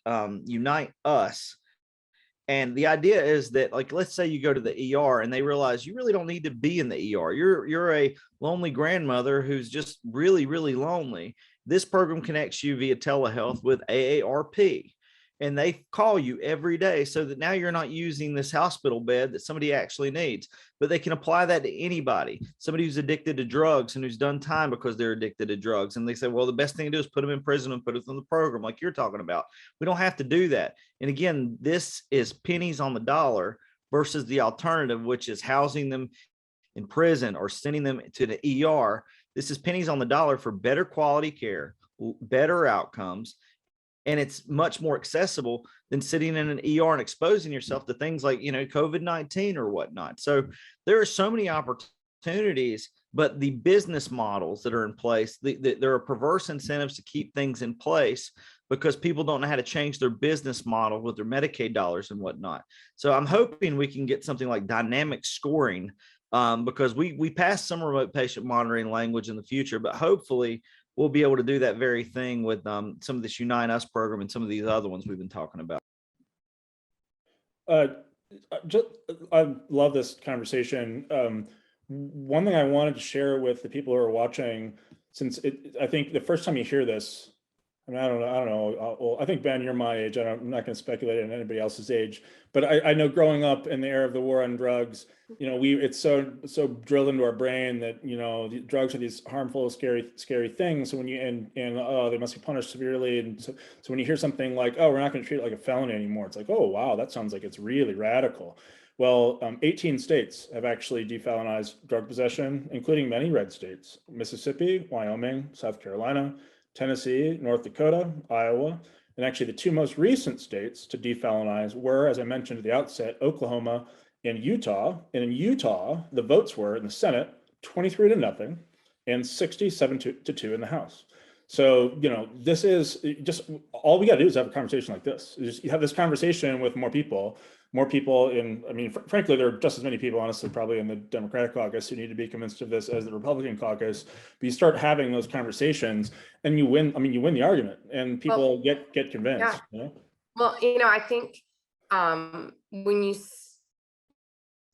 Us. And the idea is that, let's say you go to the ER and they realize you really don't need to be in the ER. You're a lonely grandmother who's just really, really lonely. This program connects you via telehealth with AARP. and they call you every day, so that now you're not using this hospital bed that somebody actually needs, but they can apply that to anybody, somebody who's addicted to drugs and who's done time because they're addicted to drugs. And they say, well, the best thing to do is put them in prison and put them in the program like you're talking about. We don't have to do that. And again, this is pennies on the dollar versus the alternative, which is housing them in prison or sending them to the ER. This is pennies on the dollar for better quality care, better outcomes, and it's much more accessible than sitting in an ER and exposing yourself to things like, COVID-19 or whatnot. So there are so many opportunities, but the business models that are in place, there are perverse incentives to keep things in place because people don't know how to change their business model with their Medicaid dollars and whatnot. So I'm hoping we can get something like dynamic scoring, because we passed some remote patient monitoring language in the future, but hopefully we'll be able to do that very thing with some of this Unite Us program and some of these other ones we've been talking about. I love this conversation. One thing I wanted to share with the people who are watching, since I think the first time you hear this, I mean, I don't know. Well, I think Ben, you're my age. I'm not going to speculate on anybody else's age, but I know growing up in the era of the war on drugs, it's so drilled into our brain that the drugs are these harmful, scary things. So when they must be punished severely, and so when you hear something like, oh, we're not going to treat it like a felony anymore, it's like, oh wow, that sounds like it's really radical. Well, 18 states have actually defelonized drug possession, including many red states: Mississippi, Wyoming, South Carolina, Tennessee, North Dakota, Iowa, and actually the two most recent states to defelonize were, as I mentioned at the outset, Oklahoma and Utah. And in Utah, the votes were in the Senate 23-0 and 67-2 in the House. So, this is just all we got to do is have a conversation like this. Just have this conversation with more people frankly, there are just as many people, honestly, probably in the Democratic caucus who need to be convinced of this as the Republican caucus. But you start having those conversations and you win. You win the argument and people get convinced. Yeah. Well, I think when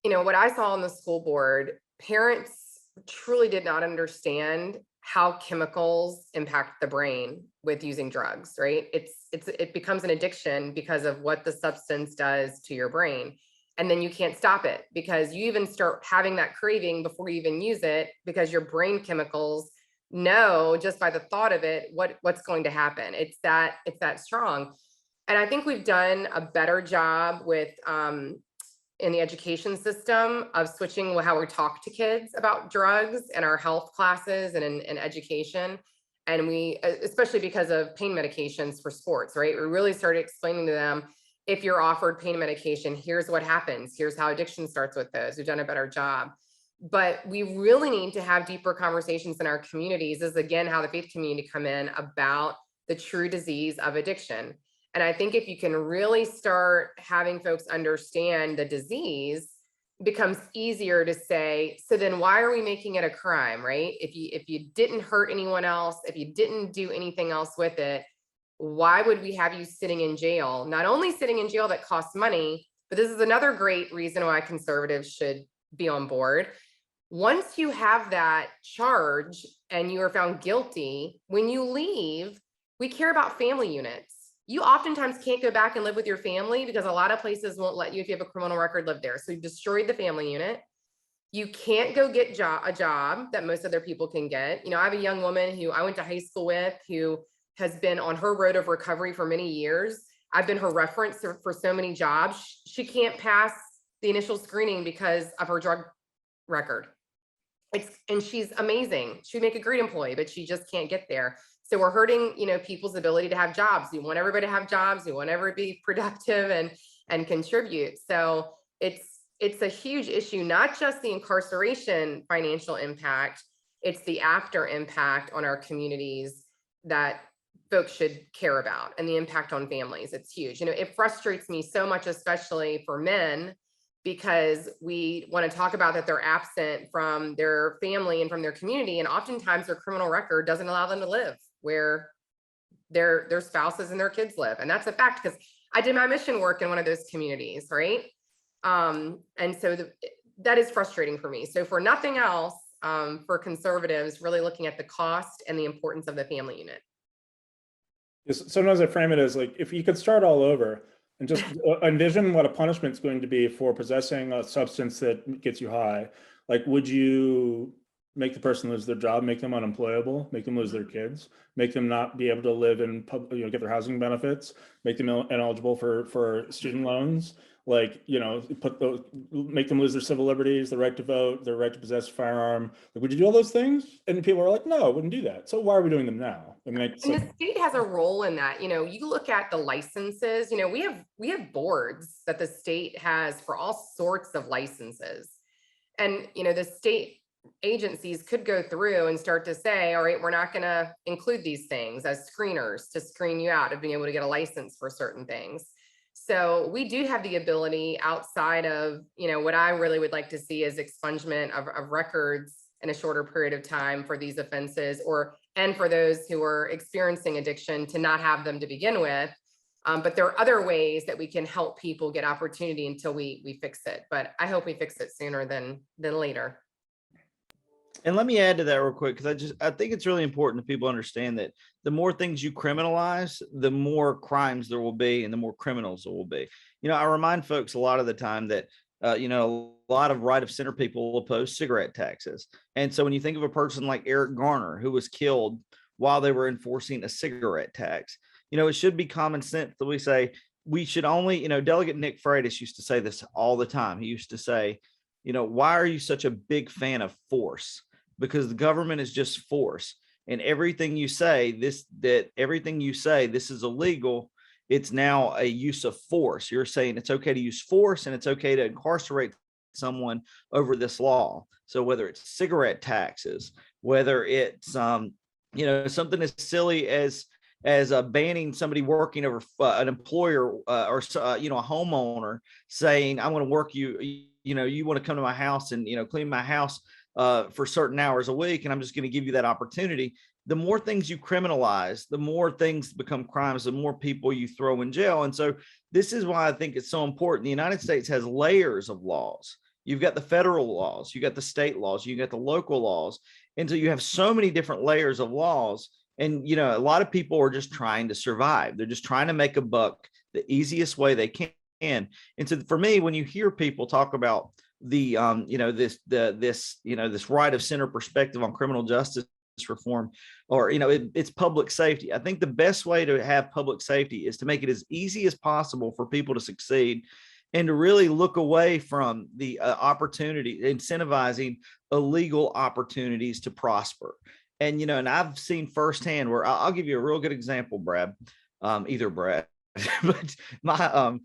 what I saw on the school board, parents truly did not understand how chemicals impact the brain with using drugs, right? It becomes an addiction because of what the substance does to your brain. And then you can't stop it because you even start having that craving before you even use it, because your brain chemicals know just by the thought of it, what's going to happen. It's that strong. And I think we've done a better job with, in the education system, of switching how we talk to kids about drugs in our health classes and in education. And we, especially because of pain medications for sports, right? We really started explaining to them, if you're offered pain medication, here's what happens. Here's how addiction starts with those. We've done a better job. But we really need to have deeper conversations in our communities. This is again how the faith community come in about the true disease of addiction. And I think if you can really start having folks understand the disease, it becomes easier to say, so then why are we making it a crime, right? If you didn't hurt anyone else, if you didn't do anything else with it, why would we have you sitting in jail? Not only sitting in jail that costs money, but this is another great reason why conservatives should be on board. Once you have that charge and you are found guilty, when you leave, we care about family units. You oftentimes can't go back and live with your family because a lot of places won't let you, if you have a criminal record, live there. So you've destroyed the family unit. You can't go get a job that most other people can get. I have a young woman who I went to high school with who has been on her road of recovery for many years. I've been her reference for so many jobs. She can't pass the initial screening because of her drug record. And she's amazing. She'd make a great employee, but she just can't get there. So we're hurting, people's ability to have jobs. We want everybody to have jobs. We want everybody to be productive and contribute. So it's a huge issue, not just the incarceration financial impact, it's the after impact on our communities that folks should care about, and the impact on families. It's huge. It frustrates me so much, especially for men, because we want to talk about that they're absent from their family and from their community. And oftentimes their criminal record doesn't allow them to live where their spouses and their kids live. And that's a fact, because I did my mission work in one of those communities, right? And so that is frustrating for me. So for nothing else, for conservatives, really looking at the cost and the importance of the family unit. Sometimes I frame it as like, if you could start all over and just envision what a punishment's going to be for possessing a substance that gets you high, like, would you make the person lose their job, make them unemployable, make them lose their kids, make them not be able to live in get their housing benefits, make them ineligible for student loans, like, make them lose their civil liberties, the right to vote, their right to possess a firearm? Like, would you do all those things? And people are like, no, I wouldn't do that. So why are we doing them now? I mean, it's And like, the state has a role in that. You look at the licenses, we have boards that the state has for all sorts of licenses. And, the state agencies could go through and start to say, all right, we're not going to include these things as screeners to screen you out of being able to get a license for certain things. So we do have the ability outside of, what I really would like to see is expungement of records in a shorter period of time for these offenses, and for those who are experiencing addiction to not have them to begin with. But there are other ways that we can help people get opportunity until we fix it. But I hope we fix it sooner than later. And let me add to that real quick, because I think it's really important that people understand that the more things you criminalize, the more crimes there will be and the more criminals there will be. I remind folks a lot of the time that, a lot of right of center people will oppose cigarette taxes. And so when you think of a person like Eric Garner, who was killed while they were enforcing a cigarette tax, it should be common sense that we say we should only, Delegate Nick Freitas used to say this all the time. He used to say, why are you such a big fan of force? Because the government is just force, and everything you say, this is illegal. It's now a use of force. You're saying it's okay to use force and it's okay to incarcerate someone over this law. So whether it's cigarette taxes, whether it's something as silly as banning somebody working over an employer or a homeowner saying, I'm going to work you want to come to my house and clean my house for certain hours a week, and I'm just going to give you that opportunity. The more things you criminalize, the more things become crimes, the more people you throw in jail. And so this is why I think it's so important. The United States has layers of laws. You've got the federal laws, you got the state laws, you got the local laws. And so you have so many different layers of laws. And, a lot of people are just trying to survive. They're just trying to make a buck the easiest way they can. And so for me, when you hear people talk about the this right of center perspective on criminal justice reform, or it's public safety, I think the best way to have public safety is to make it as easy as possible for people to succeed, and to really look away from the opportunity, incentivizing illegal opportunities to prosper. And and I've seen firsthand where I'll give you a real good example, Brad, either Brad. But my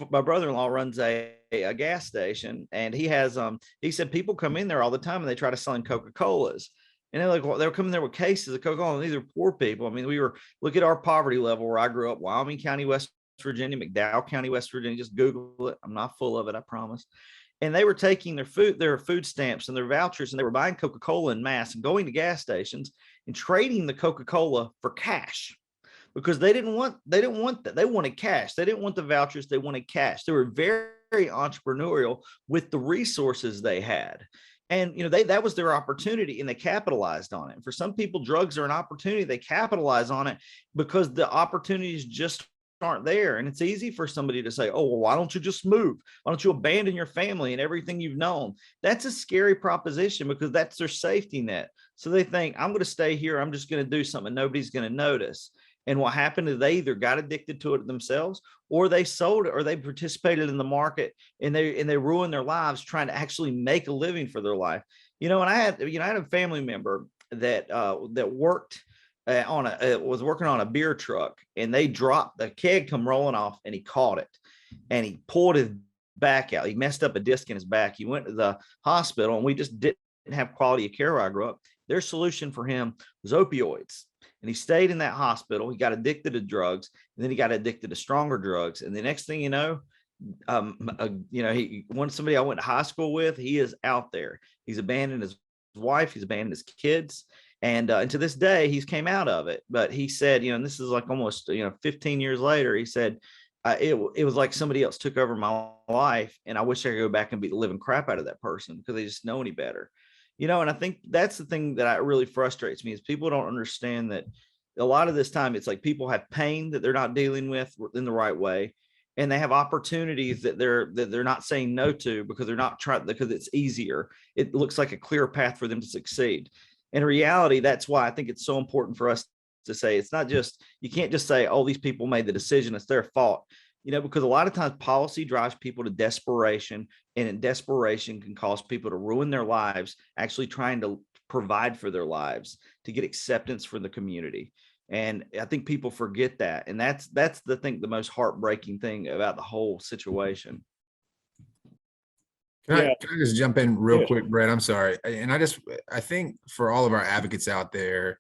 brother-in-law runs a gas station, and he said people come in there all the time and they try to sell him Coca-Colas, and they're coming there with cases of Coca-Cola, and these are poor people. I mean, look at our poverty level where I grew up: Wyoming County, West Virginia, McDowell County, West Virginia. Just Google it. I'm not full of it, I promise. And they were taking their food stamps and their vouchers, and they were buying Coca-Cola in mass and going to gas stations and trading the Coca-Cola for cash. Because they didn't want that. They wanted cash. They didn't want the vouchers. They wanted cash. They were very, very entrepreneurial with the resources they had. And, that was their opportunity, and they capitalized on it. And for some people, drugs are an opportunity. They capitalize on it because the opportunities just aren't there. And it's easy for somebody to say, oh, well, why don't you just move? Why don't you abandon your family and everything you've known? That's a scary proposition, because that's their safety net. So they think, I'm going to stay here. I'm just going to do something nobody's going to notice. And what happened is they either got addicted to it themselves, or they sold it, or they participated in the market, and they ruined their lives trying to actually make a living for their life. And I had a family member that worked was working on a beer truck, and they dropped the keg, come rolling off, and he caught it, and he pulled his back out. He messed up a disc in his back. He went to the hospital, and we just didn't have quality of care where I grew up. Their solution for him was opioids. And he stayed in that hospital. He got addicted to drugs, and then he got addicted to stronger drugs. And the next thing you know, he somebody I went to high school with. He is out there. He's abandoned his wife. He's abandoned his kids. And to this day, he's came out of it. But he said, and this is like almost 15 years later. He said, it was like somebody else took over my life, and I wish I could go back and beat the living crap out of that person because they just know any better. And I think that's the thing that really frustrates me, is people don't understand that, a lot of this time it's like people have pain that they're not dealing with in the right way, and they have opportunities that they're not saying no to because they're not trying, because it's easier. It looks like a clear path for them to succeed. In reality, that's why I think it's so important for us to say it's not just, you can't just say, oh, these people made the decision, it's their fault. Because a lot of times policy drives people to desperation, and desperation can cause people to ruin their lives, actually trying to provide for their lives to get acceptance from the community. And I think people forget that. And that's the most heartbreaking thing about the whole situation. Can Yeah. I just jump in real Yeah. quick, Brett? I'm sorry. And I think for all of our advocates out there,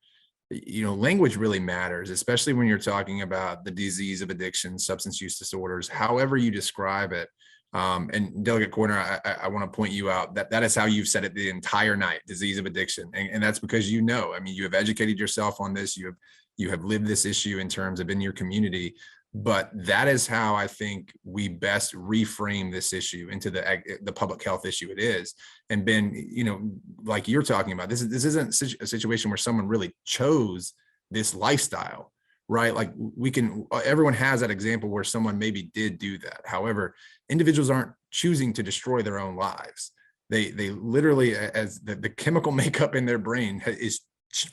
language really matters, especially when you're talking about the disease of addiction, substance use disorders, however you describe it. And Delegate Corner, I want to point you out that is how you've said it the entire night, disease of addiction. And that's because, I mean, you have educated yourself on this. You have lived this issue in terms of in your community, but that is how I think we best reframe this issue into the public health issue it is. And Ben, like you're talking about, this isn't a situation where someone really chose this lifestyle, right? Like everyone has that example where someone maybe did do that. However, individuals aren't choosing to destroy their own lives. They literally, as the chemical makeup in their brain is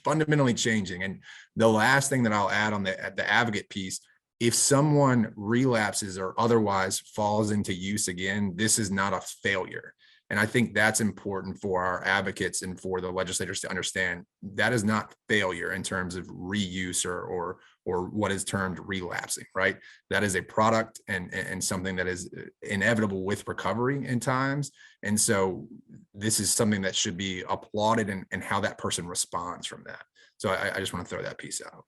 fundamentally changing. And the last thing that I'll add on the advocate piece, if someone relapses or otherwise falls into use again, this is not a failure. And I think that's important for our advocates and for the legislators to understand. That is not failure in terms of reuse or what is termed relapsing, right? That is a product and something that is inevitable with recovery in times. And so this is something that should be applauded and how that person responds from that. So I just want to throw that piece out.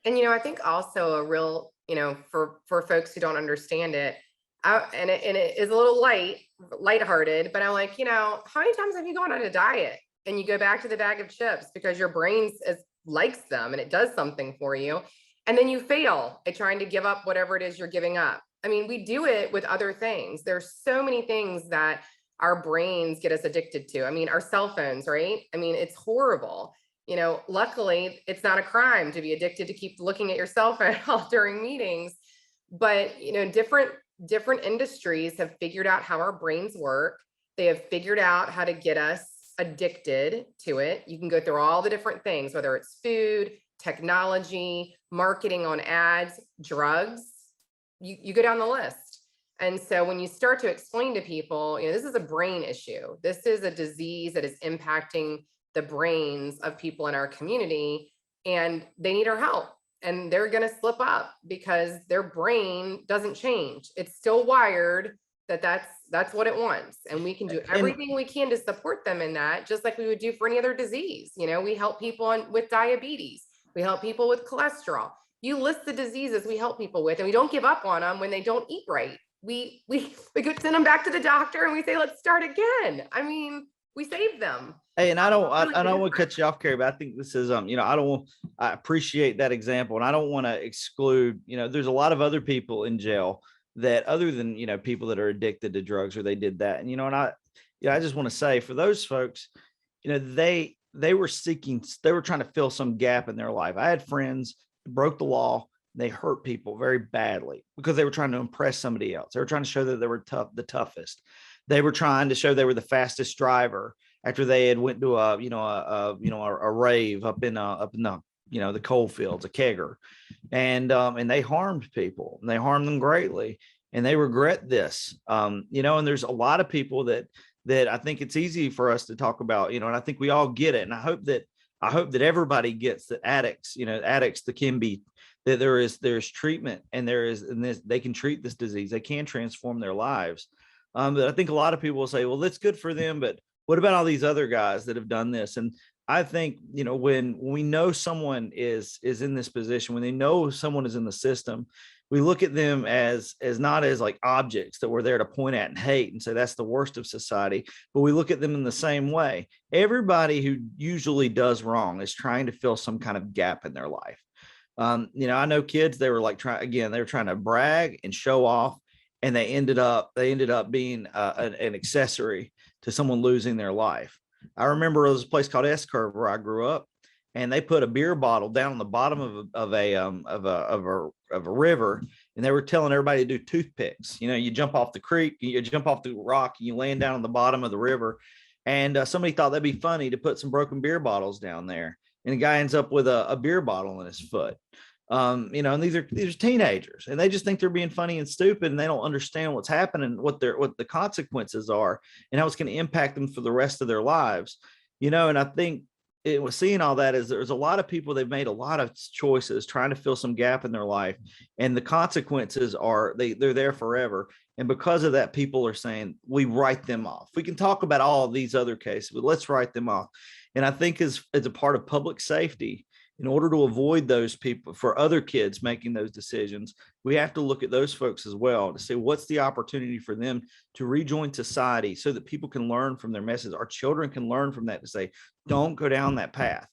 And, I think also a real, for folks who don't understand it, and it is a little lighthearted, but I'm like, how many times have you gone on a diet and you go back to the bag of chips because your brain likes them and it does something for you, and then you fail at trying to give up whatever it is you're giving up? I mean, we do it with other things. There's so many things that our brains get us addicted to. I mean, our cell phones, right? I mean, it's horrible. Luckily, it's not a crime to be addicted to keep looking at your cell phone during meetings. But, different industries have figured out how our brains work. They have figured out how to get us addicted to it. You can go through all the different things, whether it's food, technology, marketing on ads, drugs, you go down the list. And so when you start to explain to people, this is a brain issue. This is a disease that is impacting the brains of people in our community, and they need our help, and they're going to slip up because their brain doesn't change. It's still wired that's what it wants. And we can do everything we can to support them in that, just like we would do for any other disease. We help people with diabetes. We help people with cholesterol. You list the diseases we help people with, and we don't give up on them when they don't eat right. We could send them back to the doctor and we say, let's start again. I mean, we save them. Hey, and I don't want to cut you off, Carrie, but I think this is, I appreciate that example, and I don't want to exclude, there's a lot of other people in jail that, other than, people that are addicted to drugs or they did that. And, I just want to say for those folks, they were trying to fill some gap in their life. I had friends who broke the law. They hurt people very badly because they were trying to impress somebody else. They were trying to show that they were the toughest. They were trying to show they were the fastest driver after they had went to a rave up in the coal fields, a kegger, and they harmed people, and they harmed them greatly, and they regret this. And there's a lot of people that I think it's easy for us to talk about, and I think we all get it. And I hope that everybody gets that addicts that can be, that there's treatment, and they can treat this disease. They can transform their lives. But I think a lot of people will say, well, that's good for them, but what about all these other guys that have done this? And I think, when we know someone is in this position, when they know someone is in the system, we look at them as not as like objects that we're there to point at and hate and say that's the worst of society, but we look at them in the same way. Everybody who usually does wrong is trying to fill some kind of gap in their life. I know kids, they were trying to brag and show off, and they ended up being an accessory to someone losing their life. I remember there was a place called S Curve where I grew up, and they put a beer bottle down on the bottom of a river, and they were telling everybody to do toothpicks. You know, you jump off the creek, you jump off the rock, and you land down on the bottom of the river. And somebody thought that'd be funny to put some broken beer bottles down there, and the guy ends up with a beer bottle in his foot. You know, and these are teenagers, and they just think they're being funny and stupid, and they don't understand what's happening, what the consequences are, and how it's going to impact them for the rest of their lives. You know, and I think it was seeing all that is there's a lot of people, they've made a lot of choices trying to fill some gap in their life, and the consequences are they're there forever. And because of that, people are saying we write them off. We can talk about all of these other cases, but let's write them off. And I think as a part of public safety, in order to avoid those people, for other kids making those decisions, we have to look at those folks as well to say, what's the opportunity for them to rejoin society so that people can learn from their message. Our children can learn from that to say, don't go down that path.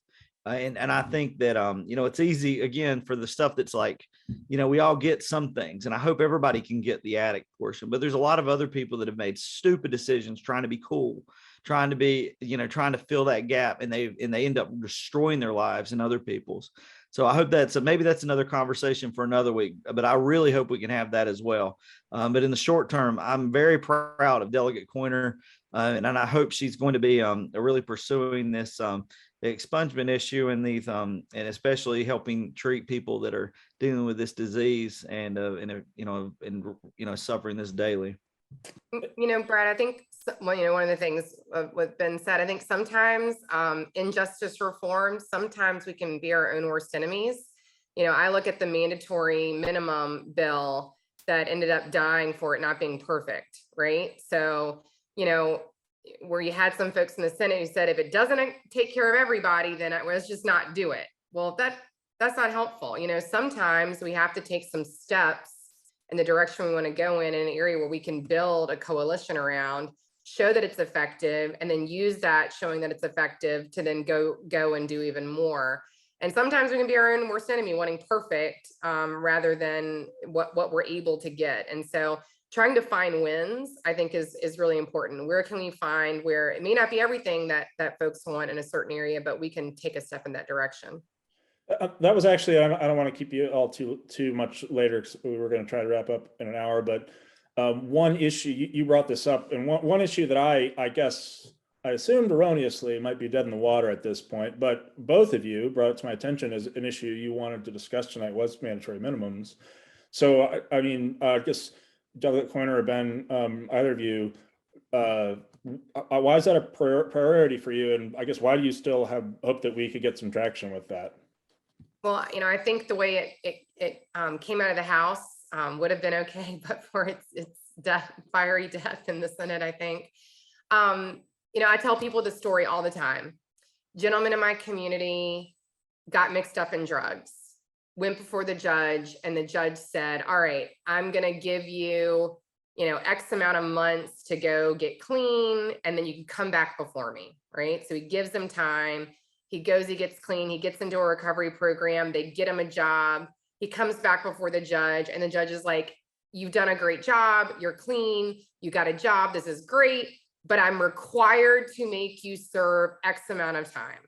And I think that, you know, it's easy, again, for the stuff that's like, you know, we all get some things, and I hope everybody can get the addict portion, but there's a lot of other people that have made stupid decisions trying to be cool, trying to be, you know, trying to fill that gap, and they end up destroying their lives and other people's. So I hope maybe that's another conversation for another week, but I really hope we can have that as well. But in the short term, I'm very proud of Delegate Coiner, and I hope she's going to be really pursuing this the expungement issue, and these and especially helping treat people that are dealing with this disease and suffering this daily. You know, Brad, I think, well, you know, one of the things what's been said, I think sometimes in justice reform, sometimes we can be our own worst enemies. You know, I look at the mandatory minimum bill that ended up dying for it not being perfect, right? So, you know, where you had some folks in the Senate who said, if it doesn't take care of everybody, then let's just not do it. Well, that's not helpful. You know, sometimes we have to take some steps in the direction we want to go in an area where we can build a coalition around, show that it's effective, and then use that showing that it's effective to then go and do even more. And sometimes we can be our own worst enemy, wanting perfect rather than what we're able to get. And so trying to find wins, I think is really important. Where can we find where it may not be everything that folks want in a certain area, but we can take a step in that direction. That was actually, I don't want to keep you all too much later, because we were going to try to wrap up in an hour, but one issue, you brought this up, and one issue that I guess I assumed erroneously might be dead in the water at this point, but both of you brought it to my attention as an issue you wanted to discuss tonight was mandatory minimums. So, I mean, I guess Delegate Coiner or Ben, either of you, why is that a priority for you? And I guess, why do you still have hope that we could get some traction with that? Well, you know, I think the way it came out of the House would have been okay, but for its fiery death in the Senate, I think. You know, I tell people the story all the time. Gentlemen in my community got mixed up in drugs, went before the judge, and the judge said, all right, I'm going to give you, you know, X amount of months to go get clean, and then you can come back before me, right? So he gives them time. He goes, he gets clean, he gets into a recovery program, they get him a job, he comes back before the judge, and the judge is like, you've done a great job, you're clean, you got a job, this is great, but I'm required to make you serve X amount of time.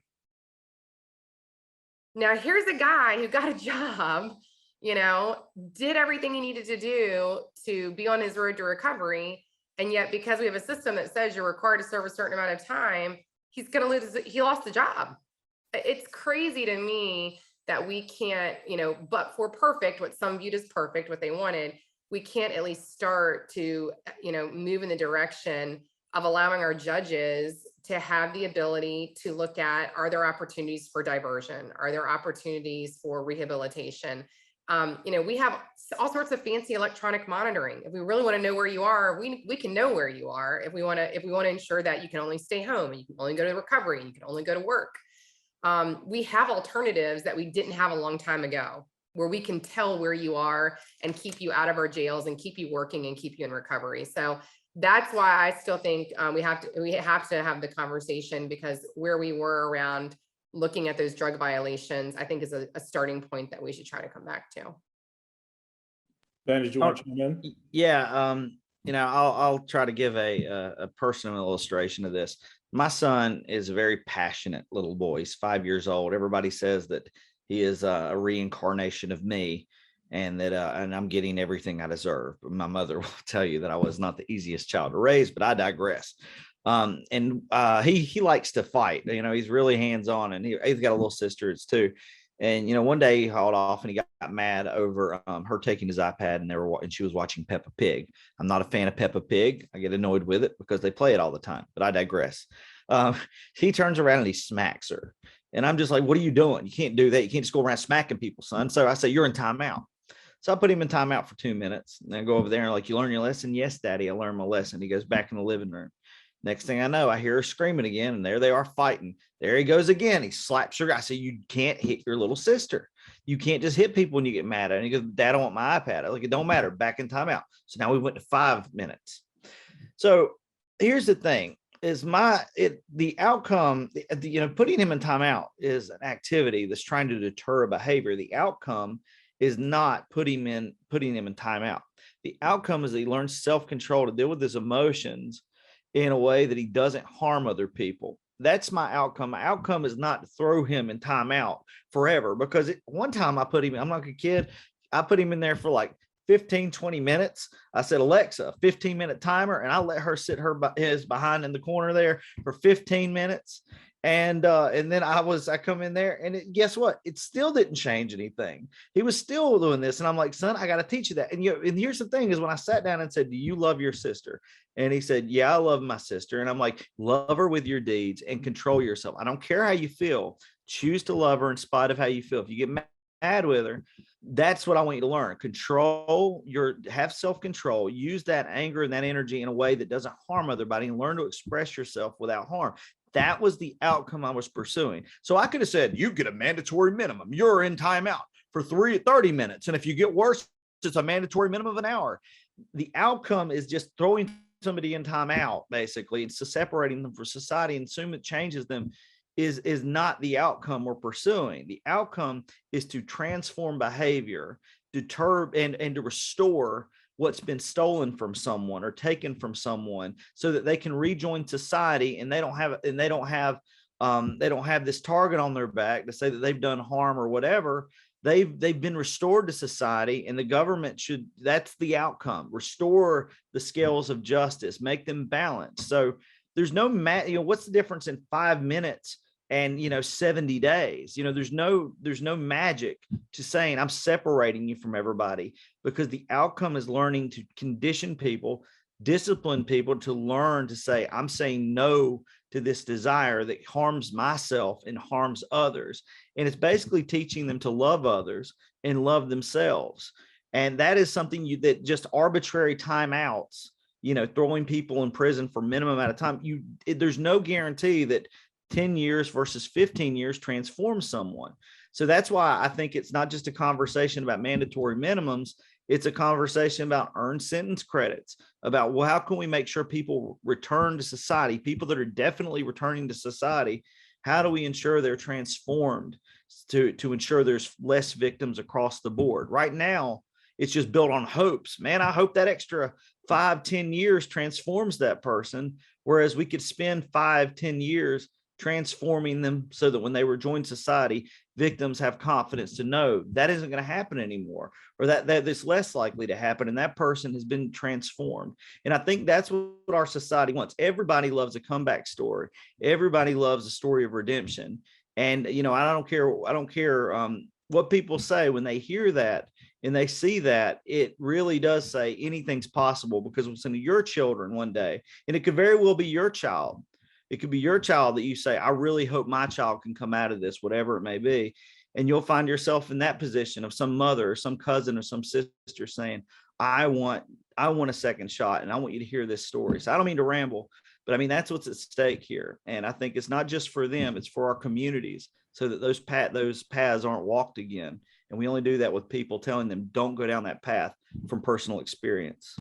Now, here's a guy who got a job, you know, did everything he needed to do to be on his road to recovery, and yet because we have a system that says you're required to serve a certain amount of time, he's going to lose, he lost the job. It's crazy to me that we can't, you know, but for perfect, what some viewed as perfect, what they wanted, we can't at least start to, you know, move in the direction of allowing our judges to have the ability to look at, are there opportunities for diversion? Are there opportunities for rehabilitation? You know, we have all sorts of fancy electronic monitoring. If we really want to know where you are, we can know where you are. If we want to ensure that you can only stay home and you can only go to recovery and you can only go to work. We have alternatives that we didn't have a long time ago, where we can tell where you are and keep you out of our jails and keep you working and keep you in recovery. So that's why I still think we have to have the conversation, because where we were around looking at those drug violations, I think is a starting point that we should try to come back to. Ben, did you want to chime in? Yeah, you know, I'll try to give a personal illustration of this. My son is a very passionate little boy. He's 5 years old. Everybody says that he is a reincarnation of me, and that and I'm getting everything I deserve. My mother will tell you that I was not the easiest child to raise, but I digress. And he likes to fight. You know, he's really hands on, and he's got a little sister, it's too. And one day he hauled off and he got mad over her taking his iPad, and she was watching Peppa Pig. I'm not a fan of Peppa Pig. I get annoyed with it because they play it all the time, but I digress. Um, he turns around and he smacks her. And I'm just like, what are you doing? You can't do that. You can't just go around smacking people, son. So I say, you're in timeout. So I put him in timeout for 2 minutes. And I go over there and like, you learn your lesson? Yes, Daddy, I learned my lesson. He goes back in the living room. Next thing I know, I hear her screaming again, and there they are fighting. There he goes again. He slaps her. I say, you can't hit your little sister. You can't just hit people when you get mad at her. And he goes, Dad, I want my iPad. I was like, it don't matter. Back in timeout. So now we went to 5 minutes. So here's the thing: is the outcome, putting him in timeout is an activity that's trying to deter a behavior. The outcome is not putting him in timeout. The outcome is that he learns self-control to deal with his emotions in a way that he doesn't harm other people. That's my outcome. My outcome is not to throw him in timeout forever, because one time I'm not a kid, I put him in there for like 15, 20 minutes. I said, Alexa, 15-minute timer. And I let her sit his behind in the corner there for 15 minutes. And then I come in there, and guess what? It still didn't change anything. He was still doing this. And I'm like, son, I got to teach you that. And here's the thing is, when I sat down and said, do you love your sister? And he said, yeah, I love my sister. And I'm like, love her with your deeds and control yourself. I don't care how you feel. Choose to love her in spite of how you feel. If you get mad with her, that's what I want you to learn. Have self-control, use that anger and that energy in a way that doesn't harm everybody, and learn to express yourself without harm. That was the outcome I was pursuing. So I could have said, you get a mandatory minimum. You're in timeout for 30 minutes. And if you get worse, it's a mandatory minimum of an hour. The outcome is just throwing somebody in timeout, basically. It's separating them from society and assume it changes them is not the outcome we're pursuing. The outcome is to transform behavior, deter and to restore what's been stolen from someone or taken from someone, so that they can rejoin society, and they don't have this target on their back to say that they've done harm or whatever. They've been restored to society, and the government that's the outcome: restore the scales of justice, make them balanced. So there's no what's the difference in 5 minutes and 70 days? There's no magic to saying I'm separating you from everybody, because the outcome is learning to condition people, discipline people to learn to say, I'm saying no to this desire that harms myself and harms others. And it's basically teaching them to love others and love themselves. And that is something that just arbitrary timeouts, throwing people in prison for minimum amount of time, there's no guarantee that 10 years versus 15 years transforms someone. So that's why I think it's not just a conversation about mandatory minimums. It's a conversation about earned sentence credits, about, well, how can we make sure people return to society, people that are definitely returning to society? How do we ensure they're transformed to ensure there's less victims across the board? Right now, it's just built on hopes. Man, I hope that extra 5-10 years transforms that person. Whereas we could spend 5-10 years transforming them so that when they rejoin society, victims have confidence to know that isn't going to happen anymore, or that it's less likely to happen, and that person has been transformed. And I think that's what our society wants. Everybody loves a comeback story. Everybody loves a story of redemption. And I don't care what people say when they hear that and they see that. It really does say anything's possible, because it's into your children one day, and it could very well be your child. It could be your child that you say, I really hope my child can come out of this, whatever it may be. And you'll find yourself in that position of some mother or some cousin or some sister saying, I want a second shot, and I want you to hear this story. So I don't mean to ramble, but I mean, that's what's at stake here. And I think it's not just for them, it's for our communities, so that those paths aren't walked again. And we only do that with people telling them, don't go down that path, from personal experience.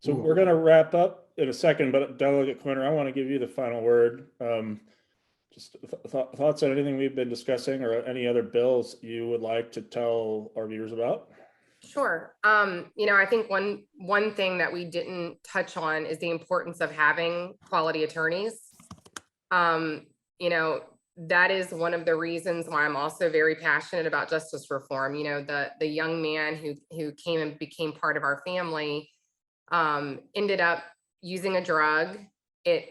So we're going to wrap up in a second, but Delegate Quinter, I want to give you the final word. Just thoughts on anything we've been discussing, or any other bills you would like to tell our viewers about? Sure. I think one thing that we didn't touch on is the importance of having quality attorneys. You know, that is one of the reasons why I'm also very passionate about justice reform. You know, the young man who came and became part of our family ended up using a drug. It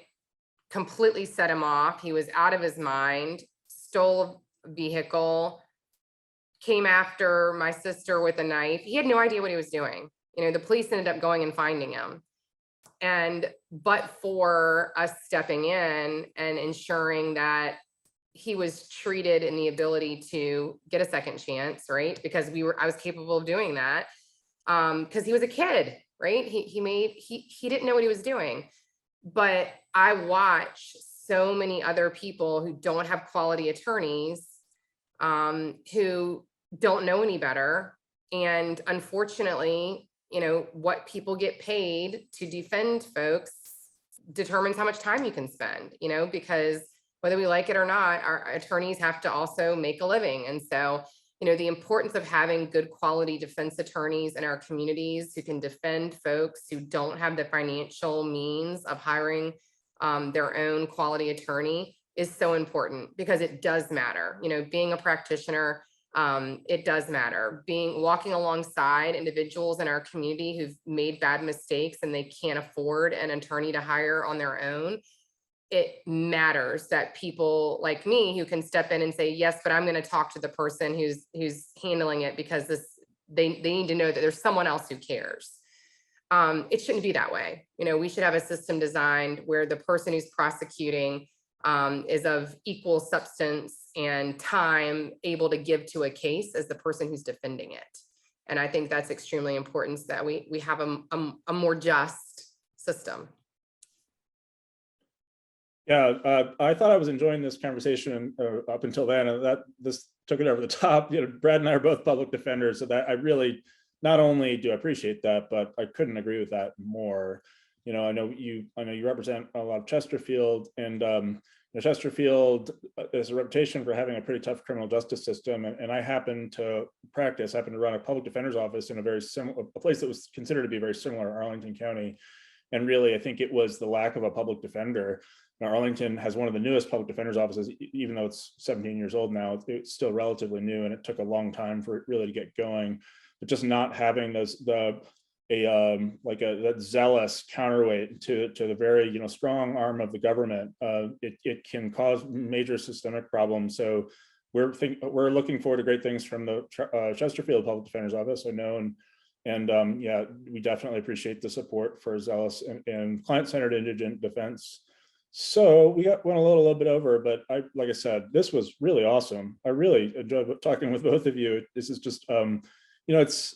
completely set him off. He was out of his mind, stole a vehicle, came after my sister with a knife. He had no idea what he was doing. You know, the police ended up going and finding him. But for us stepping in and ensuring that he was treated in the ability to get a second chance, right? Because I was capable of doing that. Because he was a kid, right? He didn't know what he was doing. But I watch so many other people who don't have quality attorneys, who don't know any better. And unfortunately, you know, what people get paid to defend folks determines how much time you can spend, you know, because whether we like it or not, our attorneys have to also make a living. And so, you know, the importance of having good quality defense attorneys in our communities who can defend folks who don't have the financial means of hiring their own quality attorney is so important, because it does matter. You know, being a practitioner, it does matter. Walking alongside individuals in our community who've made bad mistakes and they can't afford an attorney to hire on their own. It matters that people like me who can step in and say, yes, but I'm going to talk to the person who's handling it, because they need to know that there's someone else who cares. It shouldn't be that way. You know, we should have a system designed where the person who's prosecuting is of equal substance and time able to give to a case as the person who's defending it. And I think that's extremely important, so that we have a more just system. Yeah, I thought I was enjoying this conversation up until then, and this took it over the top. You know, Brad and I are both public defenders, so that I really, not only do I appreciate that, but I couldn't agree with that more. You know, I know you represent a lot of Chesterfield, and Chesterfield has a reputation for having a pretty tough criminal justice system, and I happen to run a public defender's office in a place that was considered to be very similar, Arlington County. And really, I think it was the lack of a public defender. Now, Arlington has one of the newest public defender's offices, even though it's 17 years old now. It's still relatively new, and it took a long time for it really to get going. But just not having that zealous counterweight to the very strong arm of the government, it can cause major systemic problems. So we're looking forward to great things from the Chesterfield Public Defender's Office, I know, and yeah, we definitely appreciate the support for zealous and client-centered indigent defense. So we went a little bit over, but like I said, this was really awesome. I really enjoyed talking with both of you. This is just,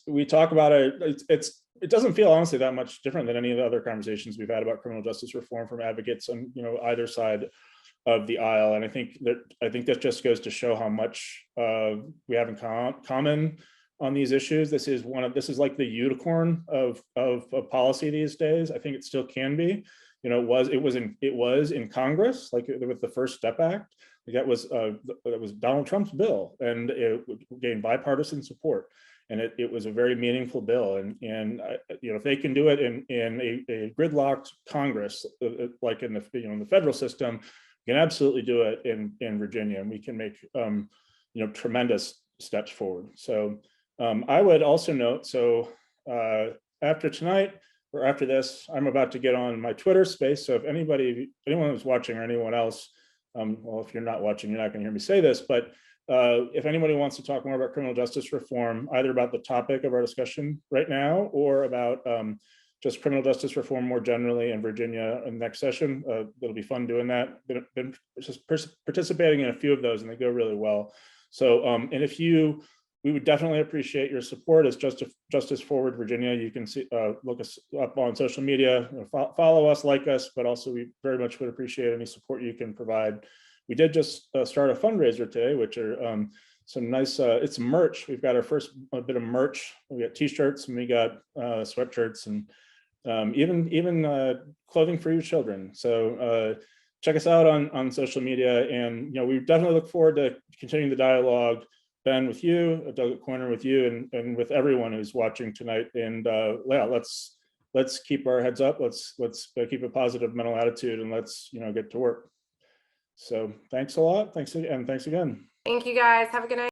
we talk about it. It doesn't feel honestly that much different than any of the other conversations we've had about criminal justice reform from advocates on either side of the aisle. And I think that just goes to show how much we have in common on these issues. This is like the unicorn of policy these days. I think it still can be. It was in Congress, like with the First Step Act. That was Donald Trump's bill, and it gained bipartisan support. And it was a very meaningful bill. And if they can do it in a gridlocked Congress, like in the federal system, we can absolutely do it in Virginia, and we can make tremendous steps forward. So I would also note, after tonight, or after this, I'm about to get on my Twitter space. So if anyone who's watching or anyone else, well, if you're not watching, you're not going to hear me say this, but if anybody wants to talk more about criminal justice reform, either about the topic of our discussion right now or about just criminal justice reform more generally in Virginia in the next session, it'll be fun doing that. Been just participating in a few of those, and they go really well. So, and we would definitely appreciate your support as Justice Forward Virginia. You can look us up on social media, follow us, like us, but also we very much would appreciate any support you can provide. We did just start a fundraiser today, which are some nice, it's merch. We've got our first bit of merch. We got t-shirts, and we got sweatshirts, and even clothing for your children. So check us out on social media, and we definitely look forward to continuing the dialogue. Ben, with you, Doug at Corner with you, and with everyone who's watching tonight. And yeah, let's keep our heads up. Let's keep a positive mental attitude, and let's get to work. So thanks a lot. Thanks again. Thank you guys. Have a good night.